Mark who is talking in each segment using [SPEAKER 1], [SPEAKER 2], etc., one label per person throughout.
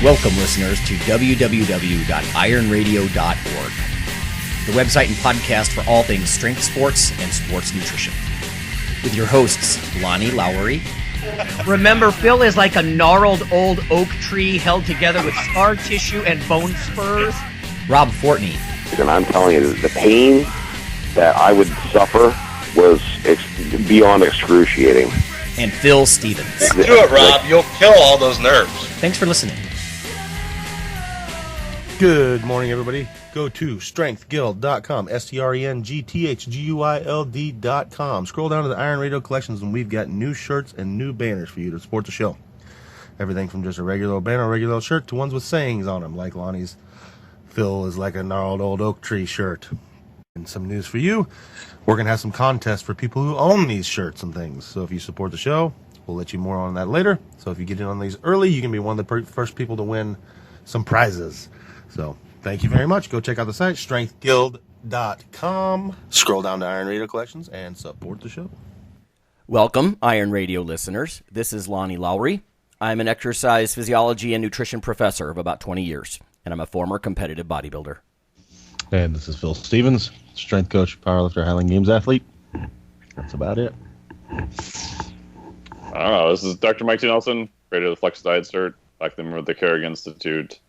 [SPEAKER 1] Welcome, listeners, to www.ironradio.org, the website and podcast for all things strength sports and sports nutrition. With your hosts, Lonnie Lowry.
[SPEAKER 2] Remember, Phil is like a gnarled old oak tree held together with scar tissue and bone spurs.
[SPEAKER 1] Rob Fortney.
[SPEAKER 3] And I'm telling you, the pain that I would suffer was beyond excruciating.
[SPEAKER 1] And Phil Stevens.
[SPEAKER 4] Do it, Rob. You'll kill all those nerves.
[SPEAKER 1] Thanks for listening.
[SPEAKER 5] Good morning, everybody. Go to strengthguild.com, strengthguild.com. Scroll down to the Iron Radio collections, and we've got new shirts and new banners for you to support the show. Everything from just a regular banner or regular shirt to ones with sayings on them, like Lonnie's Phil is like a gnarled old oak tree shirt. And some news for you, we're going to have some contests for people who own these shirts and things. So if you support the show, we'll let you more on that later. So if you get in on these early, you can be one of the first people to win some prizes. So thank you very much. Go check out the site, strengthguild.com. Scroll down to Iron Radio Collections and support the show.
[SPEAKER 6] Welcome, Iron Radio listeners. This is Lonnie Lowry. I'm an exercise physiology and nutrition professor of about 20 years, and I'm a former competitive bodybuilder.
[SPEAKER 5] And this is Phil Stevens, strength coach, powerlifter, Highland Games athlete. That's about it.
[SPEAKER 7] I don't know. This is Dr. Mike T. Nelson, creator of the Flex Diet Cert, back then with the Carrick Institute,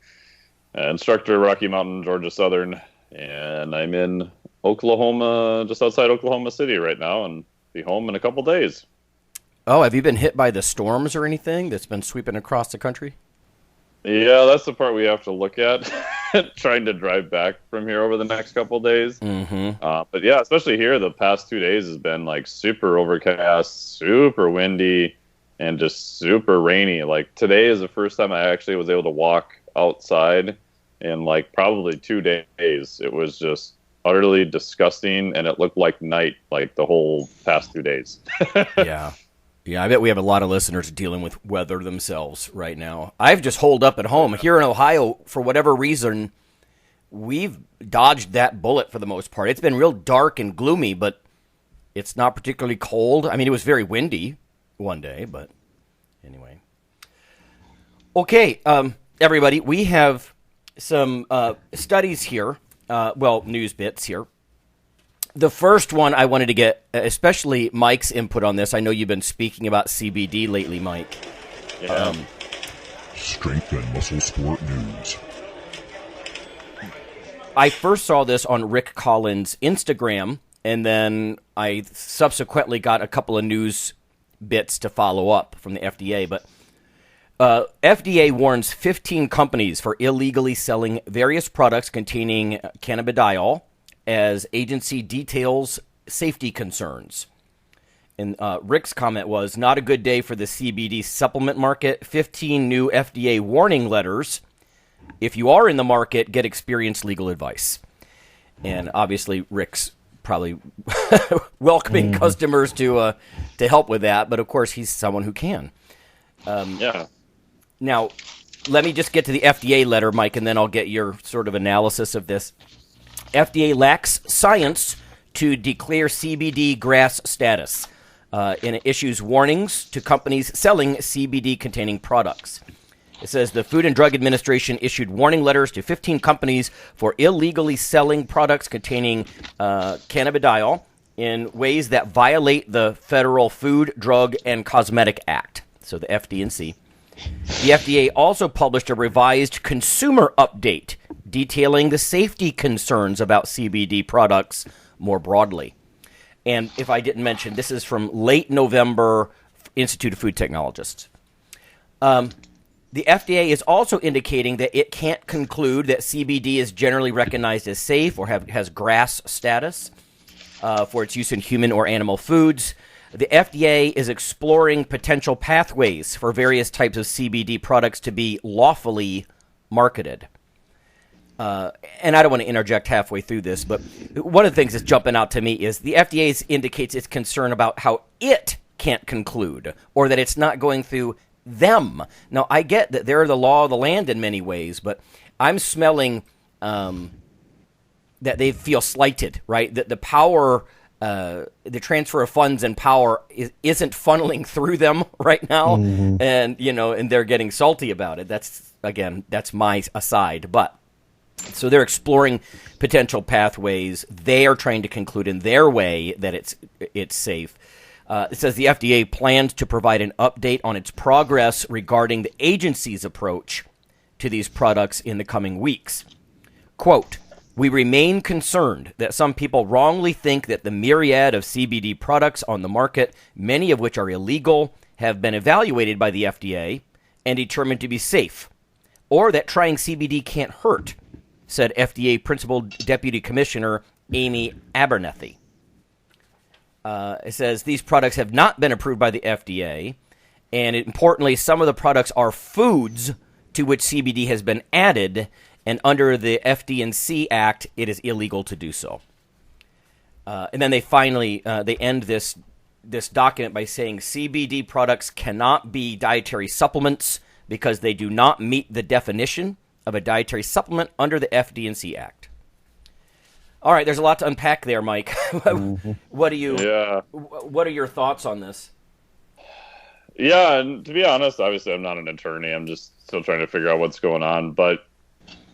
[SPEAKER 7] instructor, Rocky Mountain, Georgia Southern, and I'm in Oklahoma, just outside Oklahoma City right now, and be home in a couple days.
[SPEAKER 6] Oh, have you been hit by the storms or anything that's been sweeping across the country?
[SPEAKER 7] Yeah, that's the part we have to look at, trying to drive back from here over the next couple days.
[SPEAKER 6] Mm-hmm.
[SPEAKER 7] But yeah, especially here, the past 2 days has been like super overcast, super windy, and just super rainy. Like today is the first time I actually was able to walk outside in like probably 2 days. It was just utterly disgusting, and it looked like night like the whole past 2 days.
[SPEAKER 6] Yeah, I bet we have a lot of listeners dealing with weather themselves right now. I've just holed up at home. Here in Ohio, for whatever reason, we've dodged that bullet for the most part. It's been real dark and gloomy, but it's not particularly cold. I mean, it was very windy one day, but anyway. Okay, everybody, we have some studies here, news bits here. The first one I wanted to get, especially Mike's input on this. I know you've been speaking about CBD lately, Mike.
[SPEAKER 7] Yeah.
[SPEAKER 8] Strength and muscle sport news.
[SPEAKER 6] I first saw this on Rick Collins' Instagram, and then I subsequently got a couple of news bits to follow up from the FDA. But FDA warns 15 companies for illegally selling various products containing cannabidiol as agency details safety concerns. And Rick's comment was, not a good day for the CBD supplement market. 15 new FDA warning letters. If you are in the market, get experienced legal advice. And obviously, Rick's probably welcoming customers to help with that. But of course, he's someone who can. Now, let me just get to the FDA letter, Mike, and then I'll get your sort of analysis of this. FDA lacks science to declare CBD GRAS status, and it issues warnings to companies selling CBD-containing products. It says the Food and Drug Administration issued warning letters to 15 companies for illegally selling products containing cannabidiol in ways that violate the Federal Food, Drug, and Cosmetic Act, so the FD&C. The FDA also published a revised consumer update detailing the safety concerns about CBD products more broadly. And if I didn't mention, this is from late November, Institute of Food Technologists. The FDA is also indicating that it can't conclude that CBD is generally recognized as safe or has GRAS status for its use in human or animal foods. The FDA is exploring potential pathways for various types of CBD products to be lawfully marketed. And I don't want to interject halfway through this, but one of the things that's jumping out to me is the FDA indicates its concern about how it can't conclude, or that it's not going through them. Now, I get that they're the law of the land in many ways, but I'm smelling that they feel slighted, right? That the power the transfer of funds and power isn't funneling through them right now, and they're getting salty about it. That's my aside, but so they're exploring potential pathways. They are trying to conclude in their way that it's safe. It says the FDA plans to provide an update on its progress regarding the agency's approach to these products in the coming weeks. Quote, "We remain concerned that some people wrongly think that the myriad of CBD products on the market, many of which are illegal, have been evaluated by the FDA and determined to be safe, or that trying CBD can't hurt," said FDA Principal Deputy Commissioner Amy Abernethy. It says these products have not been approved by the FDA, and importantly, some of the products are foods to which CBD has been added, and under the FD&C Act, it is illegal to do so. And then they finally they end this document by saying CBD products cannot be dietary supplements because they do not meet the definition of a dietary supplement under the FD&C Act. All right, there's a lot to unpack there, Mike. What are your thoughts on this?
[SPEAKER 7] Yeah, and to be honest, obviously I'm not an attorney. I'm just still trying to figure out what's going on. But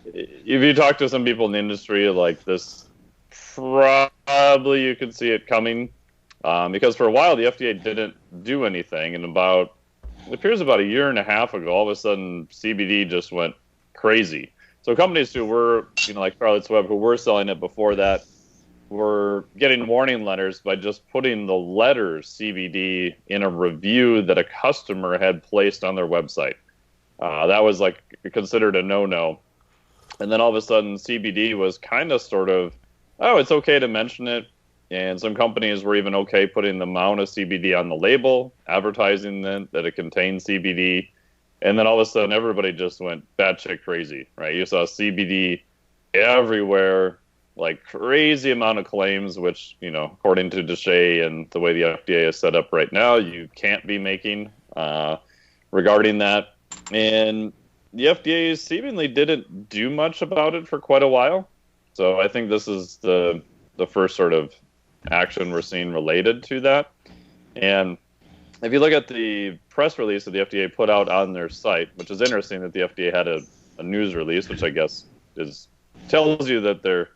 [SPEAKER 7] if you talk to some people in the industry, like this, probably you could see it coming. Because for a while, the FDA didn't do anything. And it appears about a year and a half ago, all of a sudden, CBD just went crazy. So companies who were, like Charlotte's Web, who were selling it before that, were getting warning letters by just putting the letter CBD in a review that a customer had placed on their website. That was considered a no-no. And then all of a sudden, CBD was kind of sort of, it's okay to mention it. And some companies were even okay putting the amount of CBD on the label, advertising that it contains CBD. And then all of a sudden, everybody just went batshit crazy, right? You saw CBD everywhere, like crazy amount of claims, which, according to DeShay and the way the FDA is set up right now, you can't be making regarding that. And the FDA seemingly didn't do much about it for quite a while. So I think this is the first sort of action we're seeing related to that. And if you look at the press release that the FDA put out on their site, which is interesting that the FDA had a news release, which I guess tells you that they're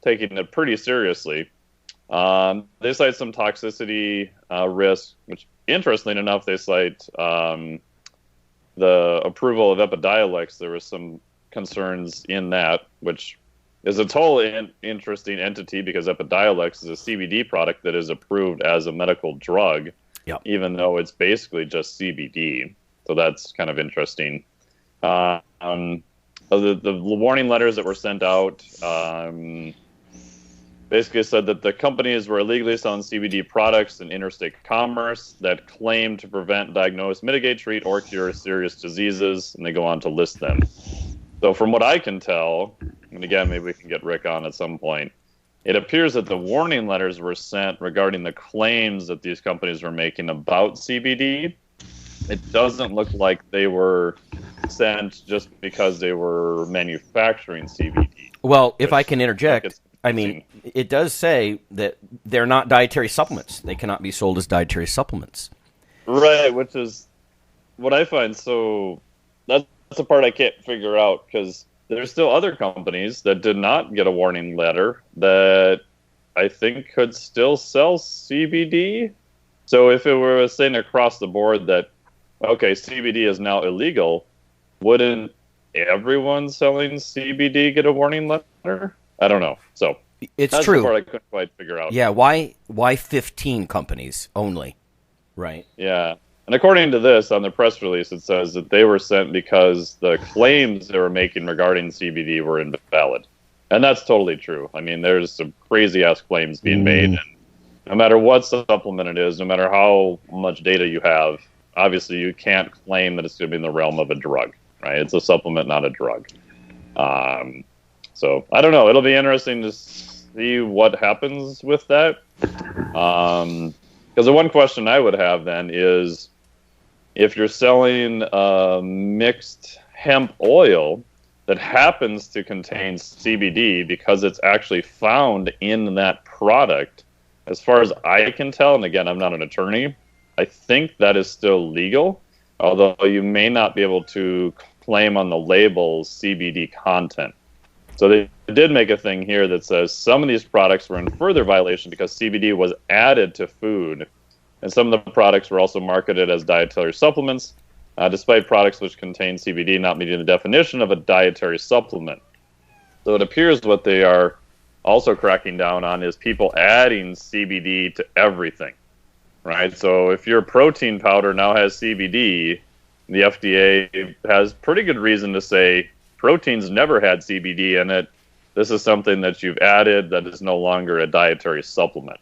[SPEAKER 7] taking it pretty seriously. They cite some toxicity risks, which, interestingly enough, they cite the approval of Epidiolex. There was some concerns in that, which is a totally interesting entity because Epidiolex is a CBD product that is approved as a medical drug. Yep. Even though it's basically just CBD. So that's kind of interesting. The warning letters that were sent out basically said that the companies were illegally selling CBD products in interstate commerce that claim to prevent, diagnose, mitigate, treat, or cure serious diseases, and they go on to list them. So from what I can tell, and again, maybe we can get Rick on at some point, it appears that the warning letters were sent regarding the claims that these companies were making about CBD. It doesn't look like they were sent just because they were manufacturing CBD.
[SPEAKER 6] Well, if I can interject, I mean, it does say that they're not dietary supplements. They cannot be sold as dietary supplements.
[SPEAKER 7] Right, which is what I find so... That's the part I can't figure out, because there's still other companies that did not get a warning letter that I think could still sell CBD. So if it were saying across the board that, okay, CBD is now illegal, wouldn't everyone selling CBD get a warning letter? I don't know. So
[SPEAKER 6] it's
[SPEAKER 7] that's
[SPEAKER 6] true.
[SPEAKER 7] the part I couldn't quite figure out.
[SPEAKER 6] Yeah, why 15 companies only? Right.
[SPEAKER 7] Yeah. And according to this, on the press release, it says that they were sent because the claims they were making regarding CBD were invalid. And that's totally true. I mean, there's some crazy-ass claims being made. And no matter what supplement it is, no matter how much data you have, obviously you can't claim that it's going to be in the realm of a drug, right? It's a supplement, not a drug. So, I don't know. It'll be interesting to see what happens with that. Because the one question I would have then is, if you're selling mixed hemp oil that happens to contain CBD because it's actually found in that product, as far as I can tell, and again, I'm not an attorney, I think that is still legal, although you may not be able to claim on the label CBD content. So they did make a thing here that says some of these products were in further violation because CBD was added to food, and some of the products were also marketed as dietary supplements, despite products which contain CBD not meeting the definition of a dietary supplement. So it appears what they are also cracking down on is people adding CBD to everything, right? So if your protein powder now has CBD, the FDA has pretty good reason to say protein's never had CBD in it. This is something that you've added that is no longer a dietary supplement.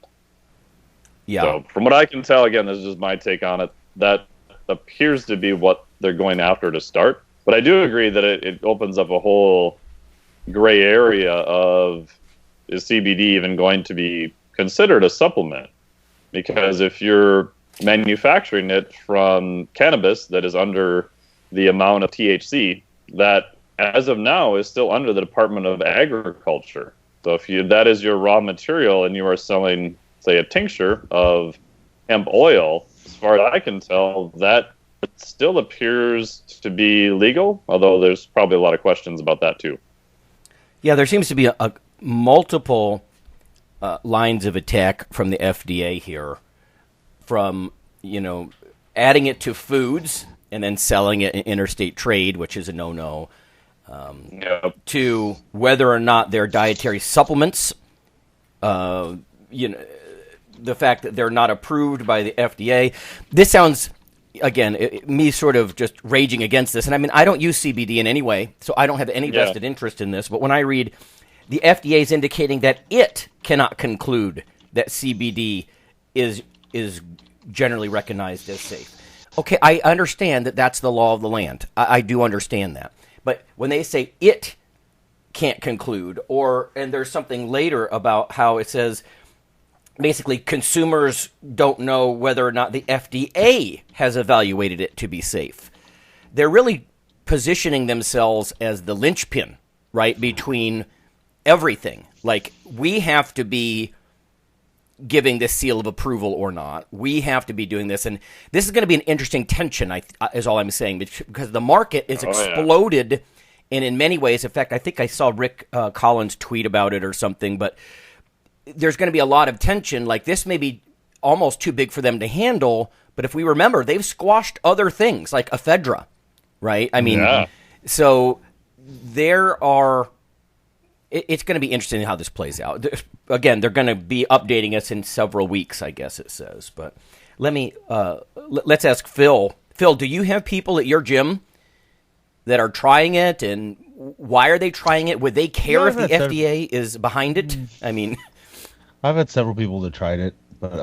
[SPEAKER 6] Yeah.
[SPEAKER 7] So from what I can tell, again, this is just my take on it, that appears to be what they're going after to start. But I do agree that it opens up a whole gray area of, is CBD even going to be considered a supplement? Because if you're manufacturing it from cannabis that is under the amount of THC, that as of now is still under the Department of Agriculture. So if that is your raw material and you are selling, say, a tincture of hemp oil, as far as I can tell, that still appears to be legal, although there's probably a lot of questions about that too.
[SPEAKER 6] Yeah, there seems to be a multiple lines of attack from the FDA here, from, adding it to foods and then selling it in interstate trade, which is a no-no, to whether or not they're dietary supplements, the fact that they're not approved by the FDA. This sounds, again, me sort of just raging against this. And I mean, I don't use CBD in any way, so I don't have any vested interest in this. But when I read the FDA is indicating that it cannot conclude that CBD is generally recognized as safe. Okay, I understand that that's the law of the land. I do understand that. But when they say it can't conclude, and there's something later about how it says basically consumers don't know whether or not the FDA has evaluated it to be safe. They're really positioning themselves as the linchpin, right, between everything. Like, we have to be giving this seal of approval or not. We have to be doing this. And this is going to be an interesting tension, is all I'm saying, because the market is exploded, and in many ways, in fact, I think I saw Rick Collins tweet about it or something, but there's going to be a lot of tension. Like, this may be almost too big for them to handle, but if we remember, they've squashed other things, like ephedra, right? I mean, so there are... It's going to be interesting how this plays out. Again, they're going to be updating us in several weeks, I guess it says. But let's ask Phil. Phil, do you have people at your gym that are trying it, and why are they trying it? Would they care if the FDA is behind it? I mean,
[SPEAKER 5] I've had several people that tried it, but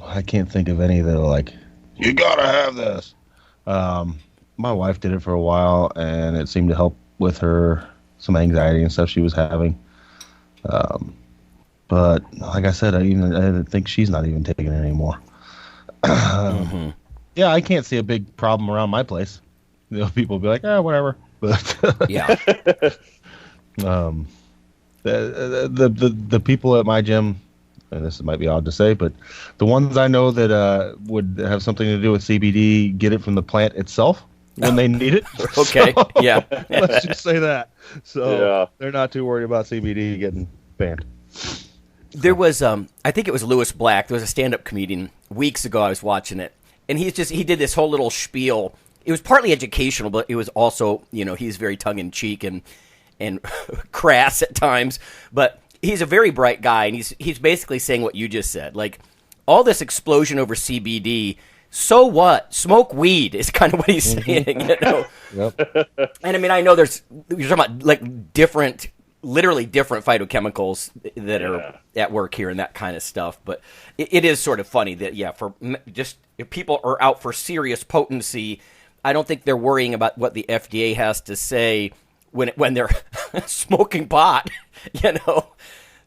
[SPEAKER 5] I can't think of any that are like, you gotta have this. My wife did it for a while, and it seemed to help with her some anxiety and stuff she was having. But like I said, I think she's not even taking it anymore. Yeah, I can't see a big problem around my place. People will be like, whatever. But
[SPEAKER 6] yeah.
[SPEAKER 5] The people at my gym, and this might be odd to say, but the ones I know that would have something to do with CBD get it from the plant itself when they need it.
[SPEAKER 6] Okay,
[SPEAKER 5] so,
[SPEAKER 6] yeah.
[SPEAKER 5] Let's just say that. So they're not too worried about CBD getting banned.
[SPEAKER 6] There was, I think it was Lewis Black. There was a stand-up comedian weeks ago. I was watching it, and he did this whole little spiel. It was partly educational, but it was also, he's very tongue-in-cheek and crass at times. But he's a very bright guy, and he's basically saying what you just said. Like, all this explosion over CBD, so what? Smoke weed is kind of what he's saying,
[SPEAKER 5] Yep.
[SPEAKER 6] And I mean, I know you're talking about like literally different phytochemicals that are at work here and that kind of stuff. But it is sort of funny that, for just if people are out for serious potency, I don't think they're worrying about what the FDA has to say when they're smoking pot,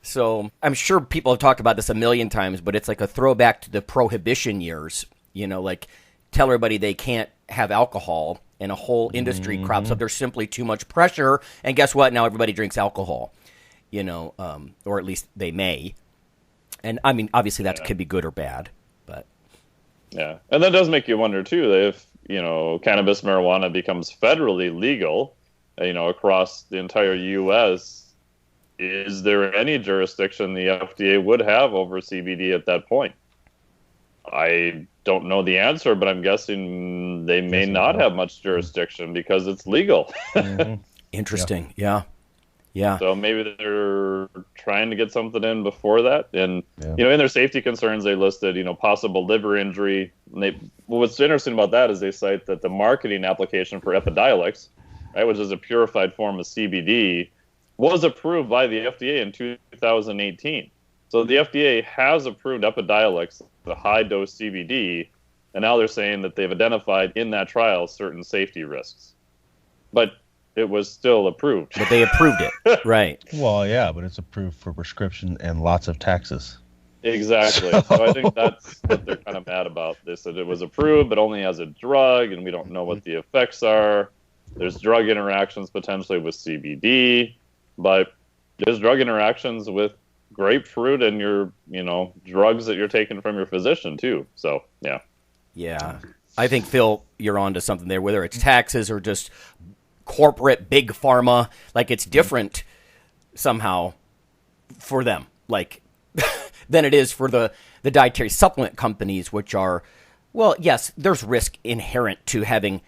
[SPEAKER 6] So I'm sure people have talked about this a million times, but it's like a throwback to the prohibition years, like tell everybody they can't have alcohol, and a whole industry crops up. There's simply too much pressure, and guess what? Now everybody drinks alcohol, or at least they may. And I mean, obviously that could be good or bad, but
[SPEAKER 7] yeah, and that does make you wonder too that if cannabis marijuana becomes federally legal, across the entire U.S., is there any jurisdiction the FDA would have over CBD at that point? I don't know the answer, but I'm guessing they may not have much jurisdiction because it's legal.
[SPEAKER 6] Interesting. Yeah.
[SPEAKER 7] So maybe they're trying to get something in before that. And, in their safety concerns, they listed, possible liver injury. What's interesting about that is they cite that the marketing application for Epidiolex, right, which is a purified form of CBD, was approved by the FDA in 2018. So the FDA has approved Epidiolex, the high-dose CBD, and now they're saying that they've identified in that trial certain safety risks. But it was still approved.
[SPEAKER 6] But they approved it, right?
[SPEAKER 5] Well, yeah, but it's approved for prescription and lots of taxes.
[SPEAKER 7] Exactly. So I think that's what they're kind of mad about. They said it was approved, but only as a drug, and we don't know what the effects are. There's drug interactions potentially with CBD, but there's drug interactions with grapefruit and your, drugs that you're taking from your physician too. So, yeah.
[SPEAKER 6] Yeah. I think, Phil, you're onto something there, whether it's taxes or just corporate big pharma, like it's different somehow for them, like than it is for the dietary supplement companies, which are, well, yes, there's risk inherent to having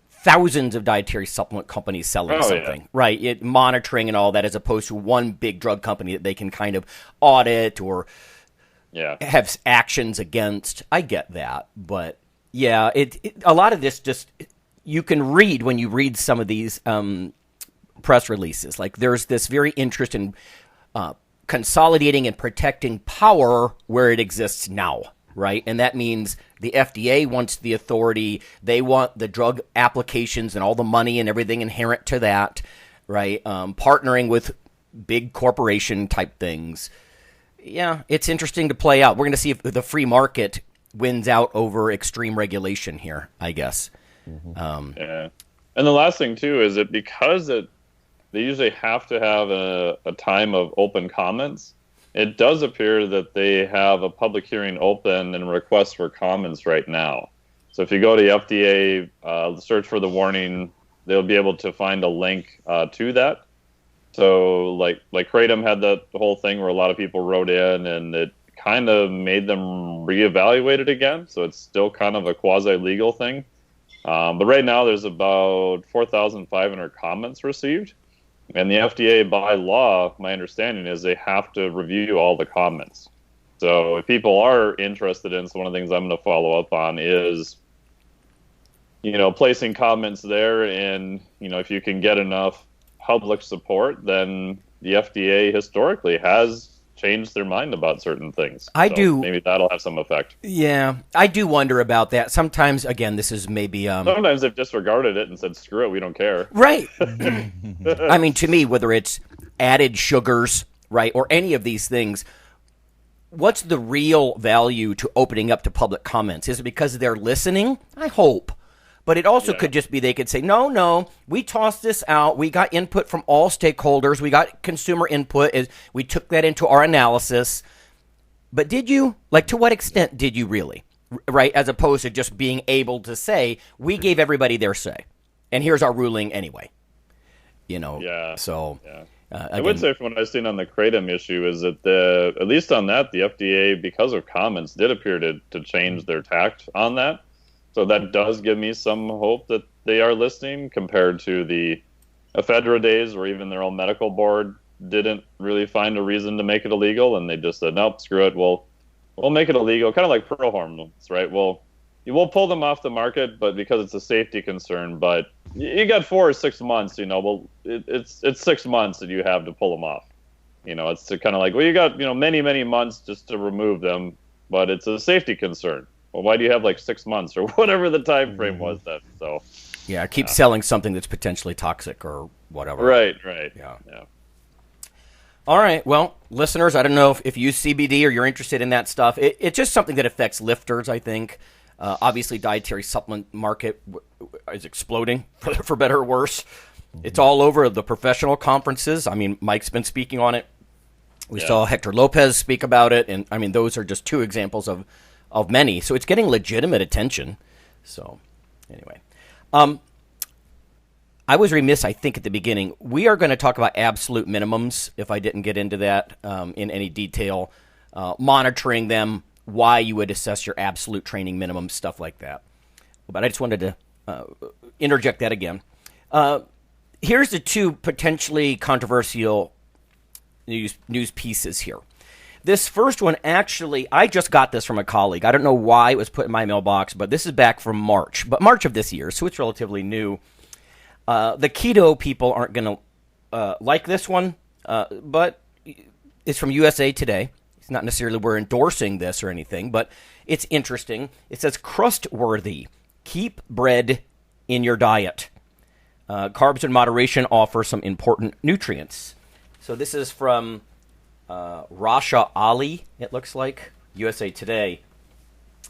[SPEAKER 6] thousands of dietary supplement companies selling something, right? Monitoring and all that, as opposed to one big drug company that they can kind of audit or have actions against. I get that, but yeah, a lot of this just you can read when you read some of these press releases. Like there's this very interest in consolidating and protecting power where it exists now, right? And that means the FDA wants the authority. They want the drug applications and all the money and everything inherent to that, right? Partnering with big corporation type things. Yeah, it's interesting to play out. We're going to see if the free market wins out over extreme regulation here, I guess.
[SPEAKER 7] Yeah. And the last thing, too, is that because they usually have to have a time of open comments, it does appear that they have a public hearing open and request for comments right now. So if you go to FDA, search for the warning, they'll be able to find a link to that. So like Kratom had the whole thing where a lot of people wrote in and it kind of made them reevaluate it again. So it's still kind of a quasi-legal thing. But right now there's about 4,500 comments received. And the FDA, by law, my understanding is they have to review all the comments. So if people are interested in, so one of the things I'm going to follow up on is, placing comments there. And, if you can get enough public support, then the FDA historically has changed their mind about certain things. Maybe that'll have some effect.
[SPEAKER 6] Yeah, I do wonder about that. Sometimes, again, this is maybe...
[SPEAKER 7] Sometimes they've disregarded it and said, screw it, we don't care.
[SPEAKER 6] Right. I mean, to me, whether it's added sugars, right, or any of these things, what's the real value to opening up to public comments? Is it because they're listening? I hope. But it also could just be they could say, no, we tossed this out. We got input from all stakeholders. We got consumer input. We took that into our analysis. But did you? Like, to what extent did you really? Right? As opposed to just being able to say, we gave everybody their say. And here's our ruling anyway.
[SPEAKER 7] Yeah.
[SPEAKER 6] So...
[SPEAKER 7] Yeah.
[SPEAKER 6] Again,
[SPEAKER 7] I would say from what I've seen on the Kratom issue is that at least on that, the FDA, because of comments, did appear to change their tact on that. So that does give me some hope that they are listening compared to the ephedra days where even their own medical board didn't really find a reason to make it illegal. And they just said, nope, screw it. We'll make it illegal. Kind of like pearl hormones, right? Well, you will pull them off the market, but because it's a safety concern, but you got 4 or 6 months, it's 6 months that you have to pull them off. It's kind of like, well, you got, many, many months just to remove them, but it's a safety concern. Well, why do you have like 6 months or whatever the time frame was then? So
[SPEAKER 6] keep selling something that's potentially toxic or whatever.
[SPEAKER 7] Right.
[SPEAKER 6] Yeah. All right. Well, listeners, I don't know if you use CBD or you're interested in that stuff. It's just something that affects lifters, I think. Obviously, dietary supplement market is exploding, for better or worse. It's all over the professional conferences. I mean, Mike's been speaking on it. We saw Hector Lopez speak about it, and I mean, those are just 2 examples of many. So it's getting legitimate attention. So anyway, I was remiss, I think, at the beginning. We are going to talk about absolute minimums, if I didn't get into that in any detail, monitoring them, why you would assess your absolute training minimum, stuff like that. But I just wanted to interject that again. Here's the 2 potentially controversial news pieces here. This first one, actually, I just got this from a colleague. I don't know why it was put in my mailbox, but this is back from March of this year, so it's relatively new. The keto people aren't going to like this one, but it's from USA Today. It's not necessarily we're endorsing this or anything, but it's interesting. It says, crustworthy. Keep bread in your diet. Carbs in moderation offer some important nutrients. So this is from Rasha Ali, it looks like, USA Today.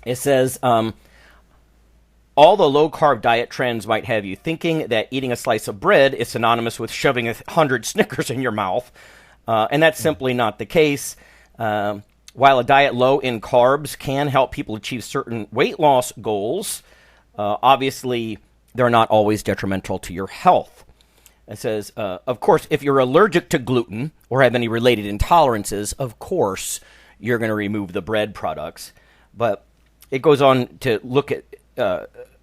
[SPEAKER 6] It says, all the low-carb diet trends might have you thinking that eating a slice of bread is synonymous with shoving 100 Snickers in your mouth, and that's simply not the case. While a diet low in carbs can help people achieve certain weight loss goals, obviously they're not always detrimental to your health. It says, of course, if you're allergic to gluten or have any related intolerances, of course, you're going to remove the bread products. But it goes on to look at,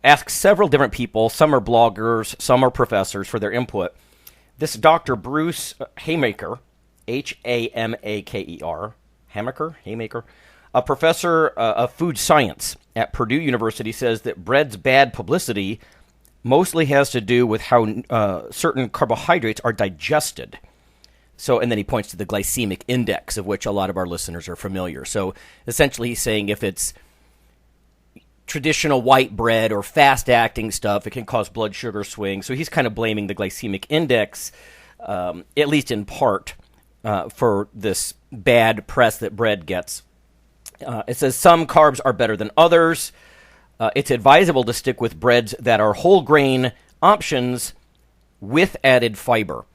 [SPEAKER 6] ask several different people. Some are bloggers, some are professors for their input. This Dr. Bruce Haymaker, Haymaker, a professor of food science at Purdue University, says that bread's bad publicity mostly has to do with how certain carbohydrates are digested. So, and then he points to the glycemic index, of which a lot of our listeners are familiar. So, essentially, he's saying if it's traditional white bread or fast-acting stuff, it can cause blood sugar swings. So he's kind of blaming the glycemic index, at least in part, for this bad press that bread gets. It says some carbs are better than others. It's advisable to stick with breads that are whole grain options with added fiber.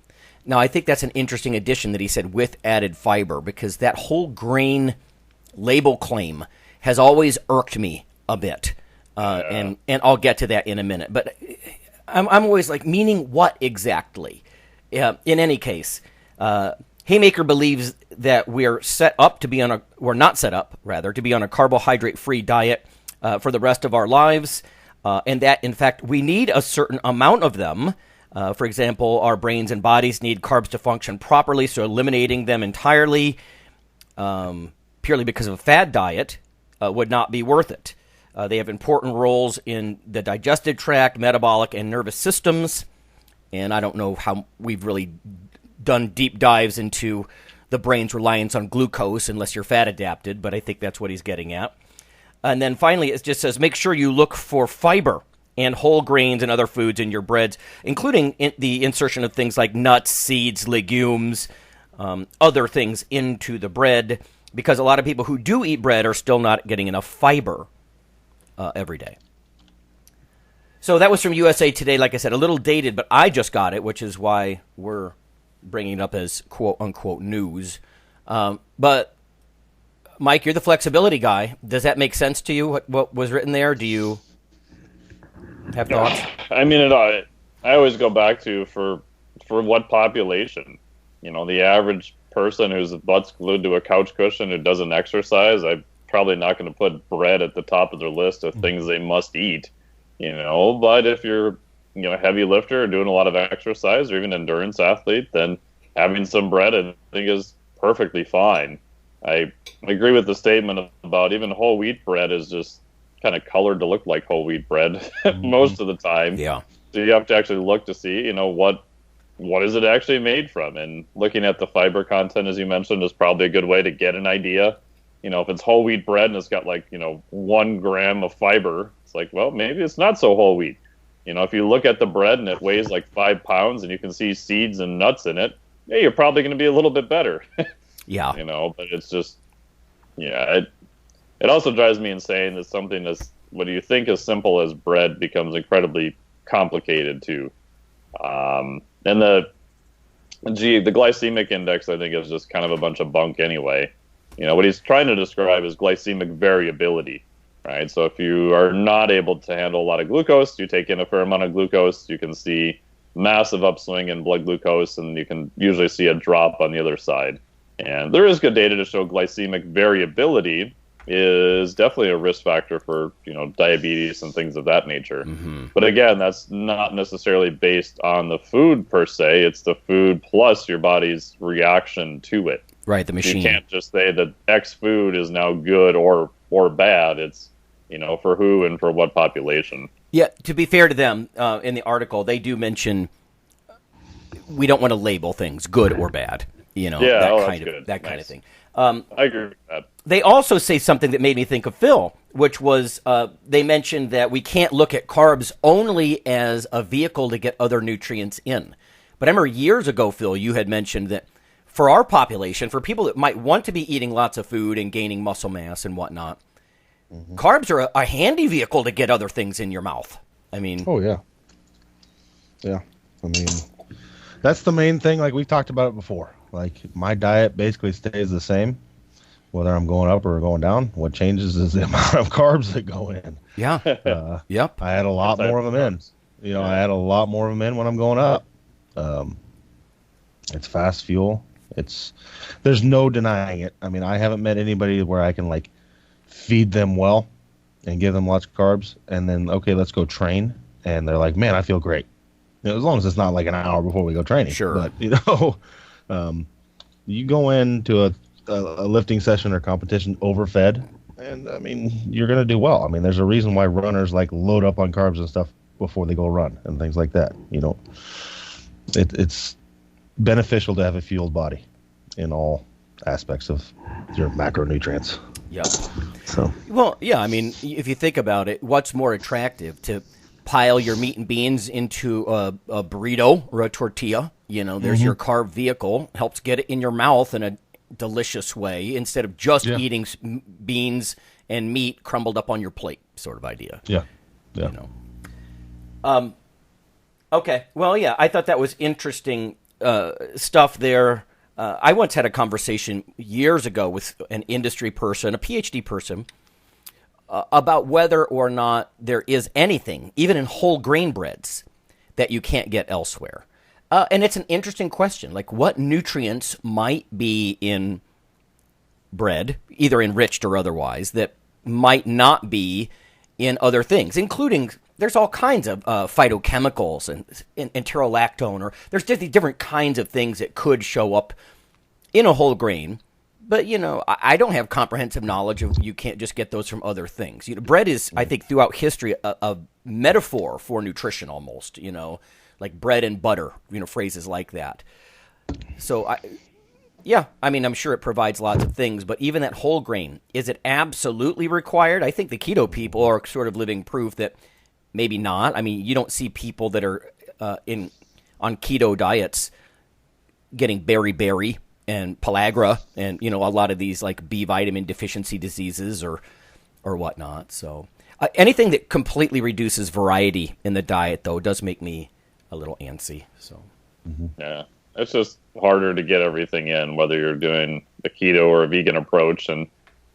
[SPEAKER 6] Now, I think that's an interesting addition that he said with added fiber, because that whole grain label claim has always irked me a bit. And I'll get to that in a minute. But I'm always like, meaning what exactly? In any case, Haymaker believes that we're not set up, rather, to be on a carbohydrate-free diet for the rest of our lives, and that, in fact, we need a certain amount of them. For example, our brains and bodies need carbs to function properly, so eliminating them entirely, purely because of a fad diet, would not be worth it. They have important roles in the digestive tract, metabolic, and nervous systems, and I don't know how we've really done deep dives into the brain's reliance on glucose unless you're fat adapted, but I think that's what he's getting at. And then finally, it just says, make sure you look for fiber and whole grains and other foods in your breads, including the insertion of things like nuts, seeds, legumes, other things into the bread, because a lot of people who do eat bread are still not getting enough fiber every day. So that was from USA Today. Like I said, a little dated, but I just got it, which is why we're bringing it up as quote-unquote news. But, Mike, you're the flexibility guy. Does that make sense to you, what was written there? Do you have thoughts?
[SPEAKER 7] I mean, I always go back to for what population? You know, the average person whose butt's glued to a couch cushion who doesn't exercise, I'm probably not going to put bread at the top of their list of things they must eat. You know, but if you're a heavy lifter or doing a lot of exercise or even endurance athlete, then having some bread, I think, is perfectly fine. I agree with the statement about even whole wheat bread is just kind of colored to look like whole wheat bread most of the time.
[SPEAKER 6] Yeah. So
[SPEAKER 7] you have to actually look to see, what is it actually made from? And looking at the fiber content, as you mentioned, is probably a good way to get an idea. If it's whole wheat bread and it's got 1 gram of fiber, it's like, well, maybe it's not so whole wheat. If you look at the bread and it weighs 5 pounds and you can see seeds and nuts in it, yeah, you're probably going to be a little bit better.
[SPEAKER 6] Yeah.
[SPEAKER 7] But it's just, it also drives me insane that something that's, what do you think as simple as bread becomes incredibly complicated too. And the glycemic index, I think, is just kind of a bunch of bunk anyway. What he's trying to describe is glycemic variability, right? So if you are not able to handle a lot of glucose, you take in a fair amount of glucose, you can see massive upswing in blood glucose, and you can usually see a drop on the other side. And there is good data to show glycemic variability is definitely a risk factor for, diabetes and things of that nature. Mm-hmm. But again, that's not necessarily based on the food per se. It's the food plus your body's reaction to it.
[SPEAKER 6] Right, the machine.
[SPEAKER 7] You can't just say that X food is now good or bad. It's, for who and for what population.
[SPEAKER 6] Yeah, to be fair to them, in the article, they do mention we don't want to label things good or bad. That kind of thing.
[SPEAKER 7] I agree with that.
[SPEAKER 6] They also say something that made me think of Phil, which was they mentioned that we can't look at carbs only as a vehicle to get other nutrients in. But I remember years ago, Phil, you had mentioned that for our population, for people that might want to be eating lots of food and gaining muscle mass and whatnot, carbs are a handy vehicle to get other things in your mouth. I mean...
[SPEAKER 5] Oh, yeah. Yeah. I mean, that's the main thing. Like, we've talked about it before. Like, my diet basically stays the same, whether I'm going up or going down. What changes is the amount of carbs that go in.
[SPEAKER 6] Yeah. Yep.
[SPEAKER 5] I add a lot more of them in. I add a lot more of them in when I'm going up. It's fast fuel. There's no denying it. I mean, I haven't met anybody where I can, like, feed them well and give them lots of carbs and then, okay, let's go train. And they're like, man, I feel great. As long as it's not like an hour before we go training.
[SPEAKER 6] Sure.
[SPEAKER 5] But, you go into a lifting session or competition overfed, and, I mean, you're going to do well. I mean, there's a reason why runners, like, load up on carbs and stuff before they go run and things like that. It's beneficial to have a fueled body in all aspects of your macronutrients.
[SPEAKER 6] Yep.
[SPEAKER 5] So.
[SPEAKER 6] Well, yeah, I mean, if you think about it, what's more attractive, to pile your meat and beans into a burrito or a tortilla? There's your carb vehicle, helps get it in your mouth in a delicious way instead of just eating beans and meat crumbled up on your plate, sort of idea.
[SPEAKER 5] Yeah.
[SPEAKER 6] Okay. Well, yeah, I thought that was interesting stuff there. I once had a conversation years ago with an industry person, a PhD person, about whether or not there is anything, even in whole grain breads, that you can't get elsewhere. And it's an interesting question. Like, what nutrients might be in bread, either enriched or otherwise, that might not be in other things, including there's all kinds of phytochemicals and enterolactone, or there's just different kinds of things that could show up in a whole grain. But, I don't have comprehensive knowledge of you can't just get those from other things. Bread is, I think, throughout history, a metaphor for nutrition almost, like bread and butter, phrases like that. So, I'm sure it provides lots of things, but even that whole grain, is it absolutely required? I think the keto people are sort of living proof that maybe not. I mean, you don't see people that are on keto diets getting beriberi and pellagra and, a lot of these like B vitamin deficiency diseases or whatnot. So anything that completely reduces variety in the diet, though, does make me a little antsy. So
[SPEAKER 7] yeah, it's just harder to get everything in, whether you're doing a keto or a vegan approach. And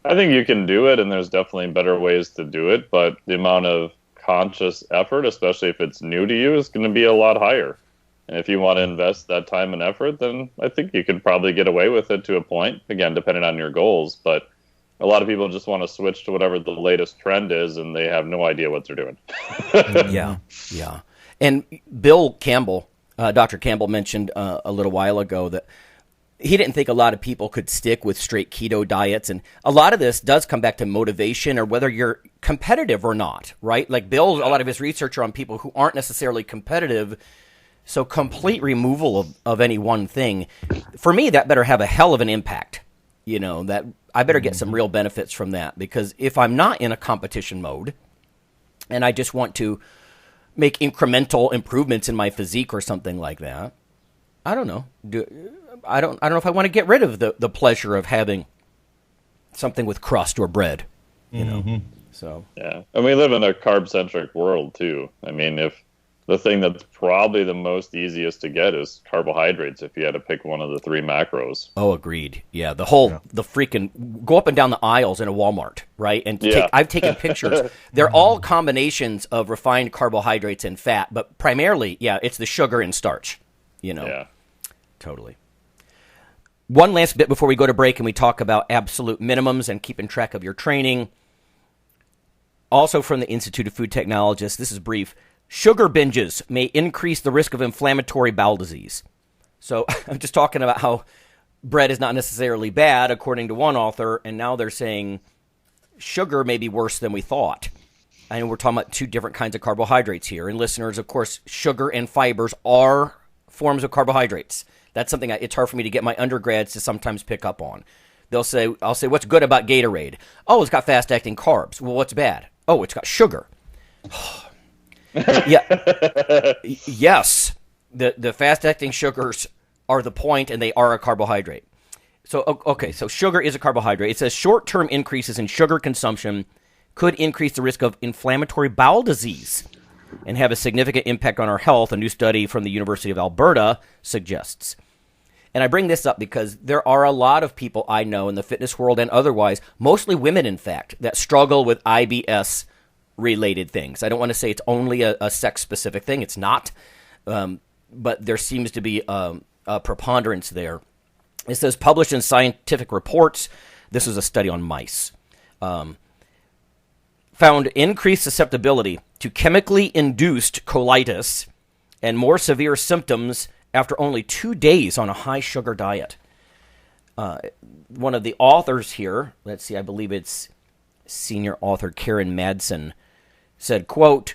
[SPEAKER 7] I think you can do it, and there's definitely better ways to do it, but the amount of conscious effort, especially if it's new to you, is going to be a lot higher. And if you want to invest that time and effort, then I think you could probably get away with it to a point, again, depending on your goals. But a lot of people just want to switch to whatever the latest trend is, and they have no idea what they're doing.
[SPEAKER 6] Yeah. And Bill Campbell, Dr. Campbell mentioned a little while ago that he didn't think a lot of people could stick with straight keto diets. And a lot of this does come back to motivation or whether you're competitive or not, right? Like Bill, a lot of his research are on people who aren't necessarily competitive. So complete removal of any one thing, for me, that better have a hell of an impact. That I better get some real benefits from that, because if I'm not in a competition mode and I just want to make incremental improvements in my physique or something like that, I don't know. I don't know if I want to get rid of the pleasure of having something with crust or bread, So
[SPEAKER 7] yeah, and we live in a carb-centric world too. I mean, if the thing that's probably the most easiest to get is carbohydrates if you had to pick one of the 3 macros.
[SPEAKER 6] Oh, agreed. Yeah, the freaking go up and down the aisles in a Walmart, right? And I've taken pictures. They're all combinations of refined carbohydrates and fat, but primarily, it's the sugar and starch.
[SPEAKER 7] Yeah.
[SPEAKER 6] Totally. One last bit before we go to break and we talk about absolute minimums and keeping track of your training. Also from the Institute of Food Technologists, this is brief. Sugar binges may increase the risk of inflammatory bowel disease. So I'm just talking about how bread is not necessarily bad, according to one author, and now they're saying sugar may be worse than we thought. And we're talking about 2 different kinds of carbohydrates here. And listeners, of course, sugar and fibers are forms of carbohydrates. That's something it's hard for me to get my undergrads to sometimes pick up on. I'll say, what's good about Gatorade? Oh, it's got fast-acting carbs. Well, what's bad? Oh, it's got sugar. Yes, the fast-acting sugars are the point, and they are a carbohydrate. So, okay, so sugar is a carbohydrate. It says short-term increases in sugar consumption could increase the risk of inflammatory bowel disease and have a significant impact on our health, a new study from the University of Alberta suggests. And I bring this up because there are a lot of people I know in the fitness world and otherwise, mostly women, in fact, that struggle with IBS-related things. I don't want to say it's only a sex-specific thing. It's not. But there seems to be a preponderance there. It says, published in scientific reports, this was a study on mice, found increased susceptibility to chemically induced colitis and more severe symptoms after only 2 days on a high-sugar diet. One of the authors here, let's see, I believe it's senior author Karen Madsen, said, quote,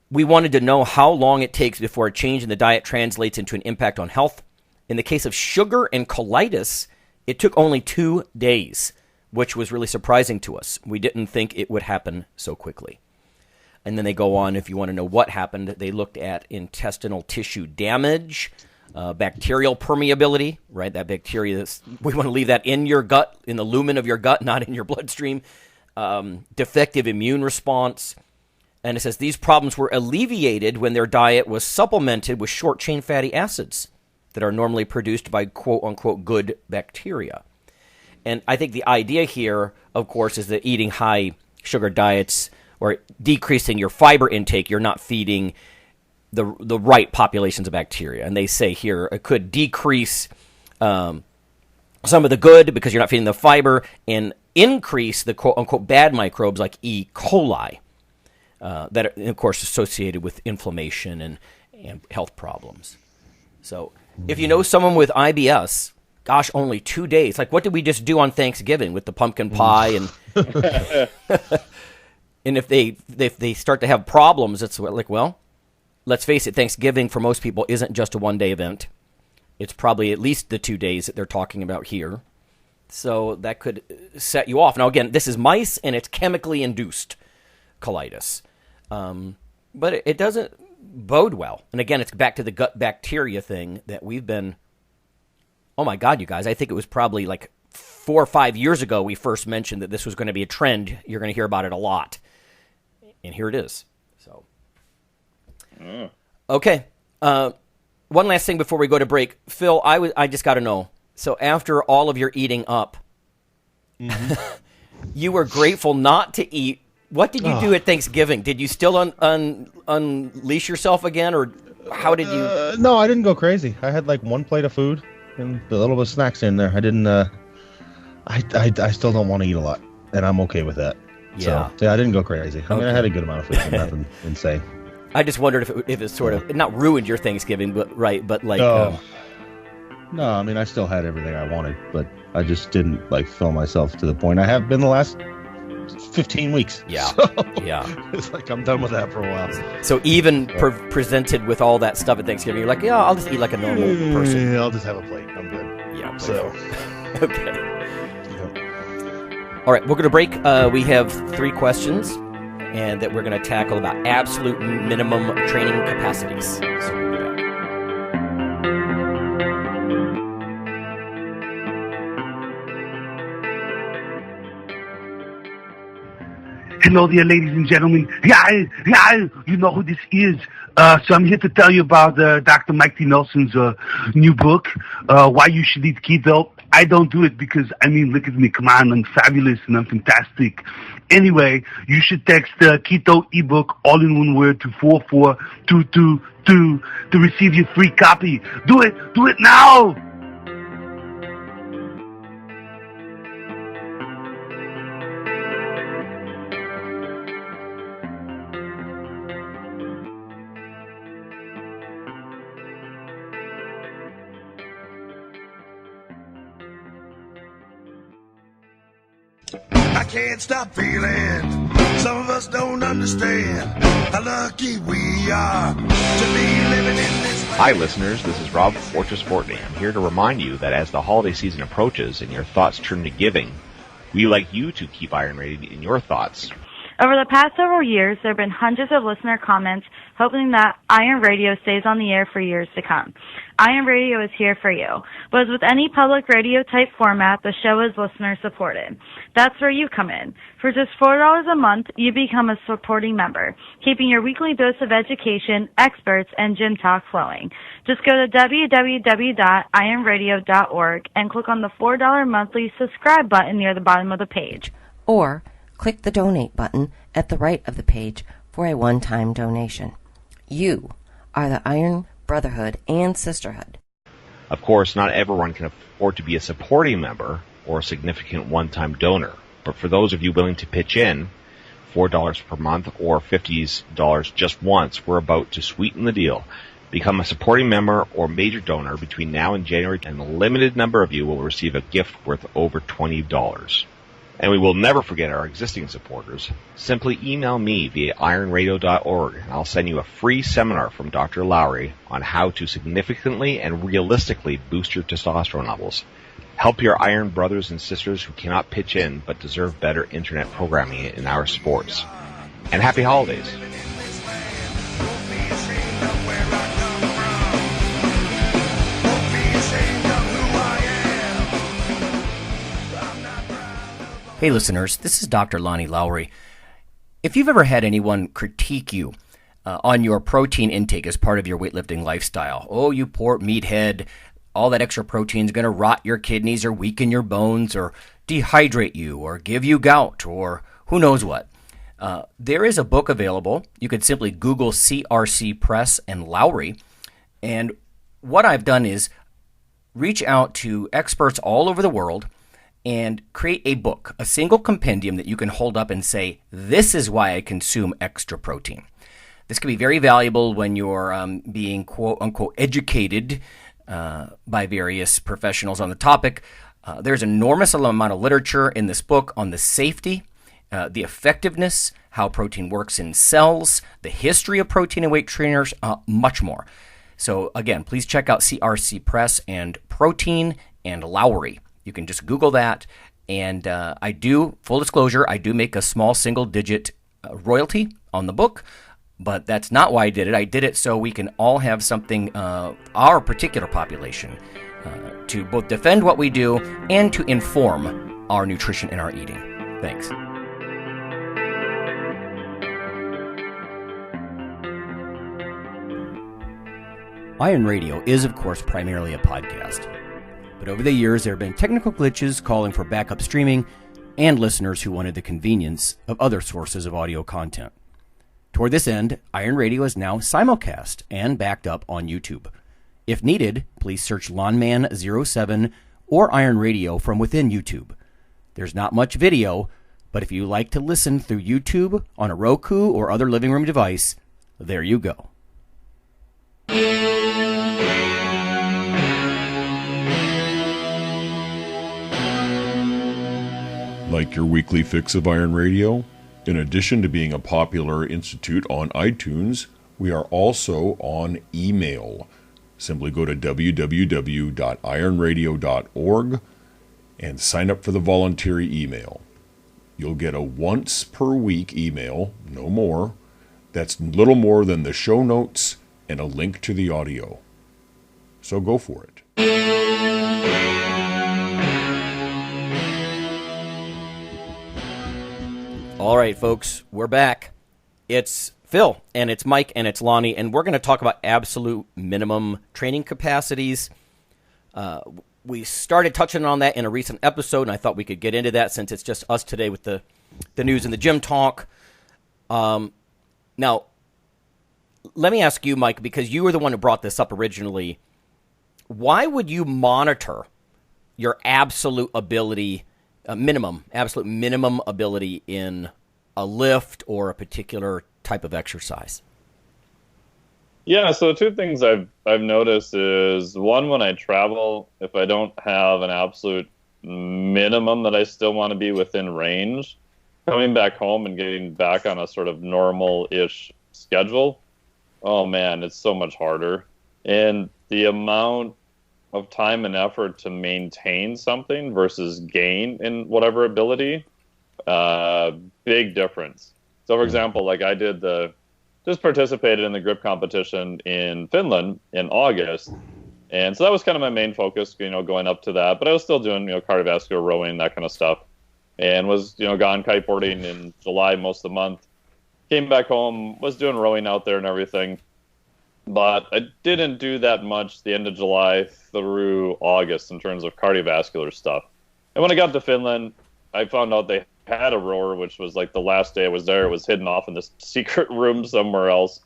[SPEAKER 6] "We wanted to know how long it takes before a change in the diet translates into an impact on health. In the case of sugar and colitis, it took only 2 days, which was really surprising to us. We didn't think it would happen so quickly." And then they go on, if you want to know what happened, they looked at intestinal tissue damage, bacterial permeability, right? That bacteria, we want to leave that in your gut, in the lumen of your gut, not in your bloodstream. Defective immune response. And it says these problems were alleviated when their diet was supplemented with short-chain fatty acids that are normally produced by quote-unquote good bacteria. And I think the idea here, of course, is that eating high-sugar diets or decreasing your fiber intake, you're not feeding the right populations of bacteria. And they say here it could decrease some of the good because you're not feeding the fiber and increase the quote-unquote bad microbes like E. coli that are, of course, associated with inflammation and health problems. So if you know someone with IBS, gosh, only 2 days. Like, what did we just do on Thanksgiving with the pumpkin pie? And and if they start to have problems, it's like, well, let's face it, Thanksgiving for most people isn't just a one-day event. It's probably at least the 2 days that they're talking about here. So that could set you off. Now, again, this is mice, and it's chemically induced colitis. But it doesn't bode well. And again, it's back to the gut bacteria thing that we've been, oh my God, you guys, I think it was probably like 4 or 5 years ago we first mentioned that this was going to be a trend. You're going to hear about it a lot. And here it is. So, okay. One last thing before we go to break. Phil, I just got to know. So after all of your eating up, you were grateful not to eat. What did you do at Thanksgiving? Did you still unleash yourself again, or how did you?
[SPEAKER 5] No, I didn't go crazy. I had like one plate of food and a little bit of snacks in there. I didn't. I still don't want to eat a lot, and I'm okay with that.
[SPEAKER 6] Yeah.
[SPEAKER 5] So, I didn't go crazy. I mean, I had a good amount of food, but nothing insane.
[SPEAKER 6] I just wondered if it sort of not ruined your Thanksgiving, but like.
[SPEAKER 5] No, I mean I still had everything I wanted, but I just didn't like fill myself to the point I have been the last 15 weeks.
[SPEAKER 6] Yeah,
[SPEAKER 5] so,
[SPEAKER 6] yeah.
[SPEAKER 5] It's like I'm done with that for a while.
[SPEAKER 6] So even presented with all that stuff at Thanksgiving, you're like, yeah, I'll just eat like a normal person.
[SPEAKER 5] I'll just have a plate. I'm good.
[SPEAKER 6] Yeah.
[SPEAKER 5] So.
[SPEAKER 6] Okay. All right, we're going to break. We have 3 questions, and that we're going to tackle about absolute minimum training capacities. So we'll be back.
[SPEAKER 9] Hello there, ladies and gentlemen. You know who this is. So I'm here to tell you about Dr. Mike T. Nelson's new book, Why You Should Eat Keto. I don't do it because, look at me. Come on, I'm fabulous and I'm fantastic. Anyway, you should text the Keto ebook, all in one word, to 44222 to receive your free copy. Do it now!
[SPEAKER 10] I can't stop feeling. Some of us don't understand how lucky we are to be living in this land.
[SPEAKER 11] Hi, listeners. This is Rob Fortress Fortney. I'm here to remind you that as the holiday season approaches and your thoughts turn to giving, we like you to keep Iron Radio in your thoughts.
[SPEAKER 12] Over the past several years, there have been hundreds of listener comments hoping that Iron Radio stays on the air for years to come. Iron Radio is here for you. But as with any public radio type format, the show is listener supported. That's where you come in. For just $4 a month, you become a supporting member, keeping your weekly dose of education, experts, and gym talk flowing. Just go to www.ironradio.org and click on the $4 monthly subscribe button near the bottom of the page.
[SPEAKER 13] Or click the donate button at the right of the page for a one-time donation. You are the Iron Brotherhood and Sisterhood.
[SPEAKER 11] Of course, not everyone can afford to be a supporting member or a significant one-time donor. But for those of you willing to pitch in, $4 per month or $50 just once, we're about to sweeten the deal. Become a supporting member or major donor between now and January, and a limited number of you will receive a gift worth over $20. And we will never forget our existing supporters. Simply email me via ironradio.org, and I'll send you a free seminar from Dr. Lowry on how to significantly and realistically boost your testosterone levels. Help your Iron brothers and sisters who cannot pitch in but deserve better internet programming in our sports. And happy holidays.
[SPEAKER 1] Hey listeners, this is Dr. Lonnie Lowry. If you've ever had anyone critique you on your protein intake as part of your weightlifting lifestyle, oh, you poor meathead, all that extra protein is going to rot your kidneys or weaken your bones or dehydrate you or give you gout or who knows what. There is a book available. You could simply Google CRC Press and Lowry. And what I've done is reach out to experts all over the world and create a book, a single compendium that you can hold up and say, this is why I consume extra protein. This can be very valuable when you're being quote-unquote educated by various professionals on the topic. There's an enormous amount of literature in this book on the safety, the effectiveness, how protein works in cells, the history of protein and weight trainers, much more. So again, please check out CRC Press and Protein and Lowry. You can just Google that, and I do, full disclosure, I do make a small single-digit royalty on the book, but that's not why I did it. I did it so we can all have something, our particular population, to both defend what we do and to inform our nutrition and our eating. Thanks. Iron Radio is, of course, primarily a podcast. But over the years, there have been technical glitches calling for backup streaming and listeners who wanted the convenience of other sources of audio content. Toward this end, Iron Radio is now simulcast and backed up on YouTube. If needed, please search Lawnman07 or Iron Radio from within YouTube. There's not much video, but if you like to listen through YouTube on a Roku or other living room device, there you go.
[SPEAKER 8] Like your weekly fix of Iron Radio? In addition to being a popular institute on iTunes, we are also on email. Simply go to www.ironradio.org and sign up for the voluntary email. You'll get a once per week email, no more. That's little more than the show notes and a link to the audio. So go for it.
[SPEAKER 6] All right, folks, we're back. It's Phil, and it's Mike, and it's Lonnie, and we're going to talk about absolute minimum training capacities. We started touching on that in a recent episode, and I thought we could get into that since it's just us today with the news and the gym talk. Now, let me ask you, Mike, because you were the one who brought this up originally. Why would you monitor your absolute ability, absolute minimum ability in a lift or a particular type of exercise?
[SPEAKER 7] Yeah, so two things I've noticed is, one, when I travel, if I don't have an absolute minimum that I still want to be within range, coming back home and getting back on a sort of normal-ish schedule, oh man, it's so much harder. And the amount of time and effort to maintain something versus gain in whatever ability, big difference. So, for example, like I just participated in the grip competition in Finland in August. And so that was kind of my main focus, going up to that. But I was still doing, cardiovascular rowing, that kind of stuff. And was, gone kiteboarding in July most of the month. Came back home, was doing rowing out there and everything. But I didn't do that much the end of July through August in terms of cardiovascular stuff. And when I got to Finland, I found out they had a rower, which was like the last day I was there. It was hidden off in this secret room somewhere else.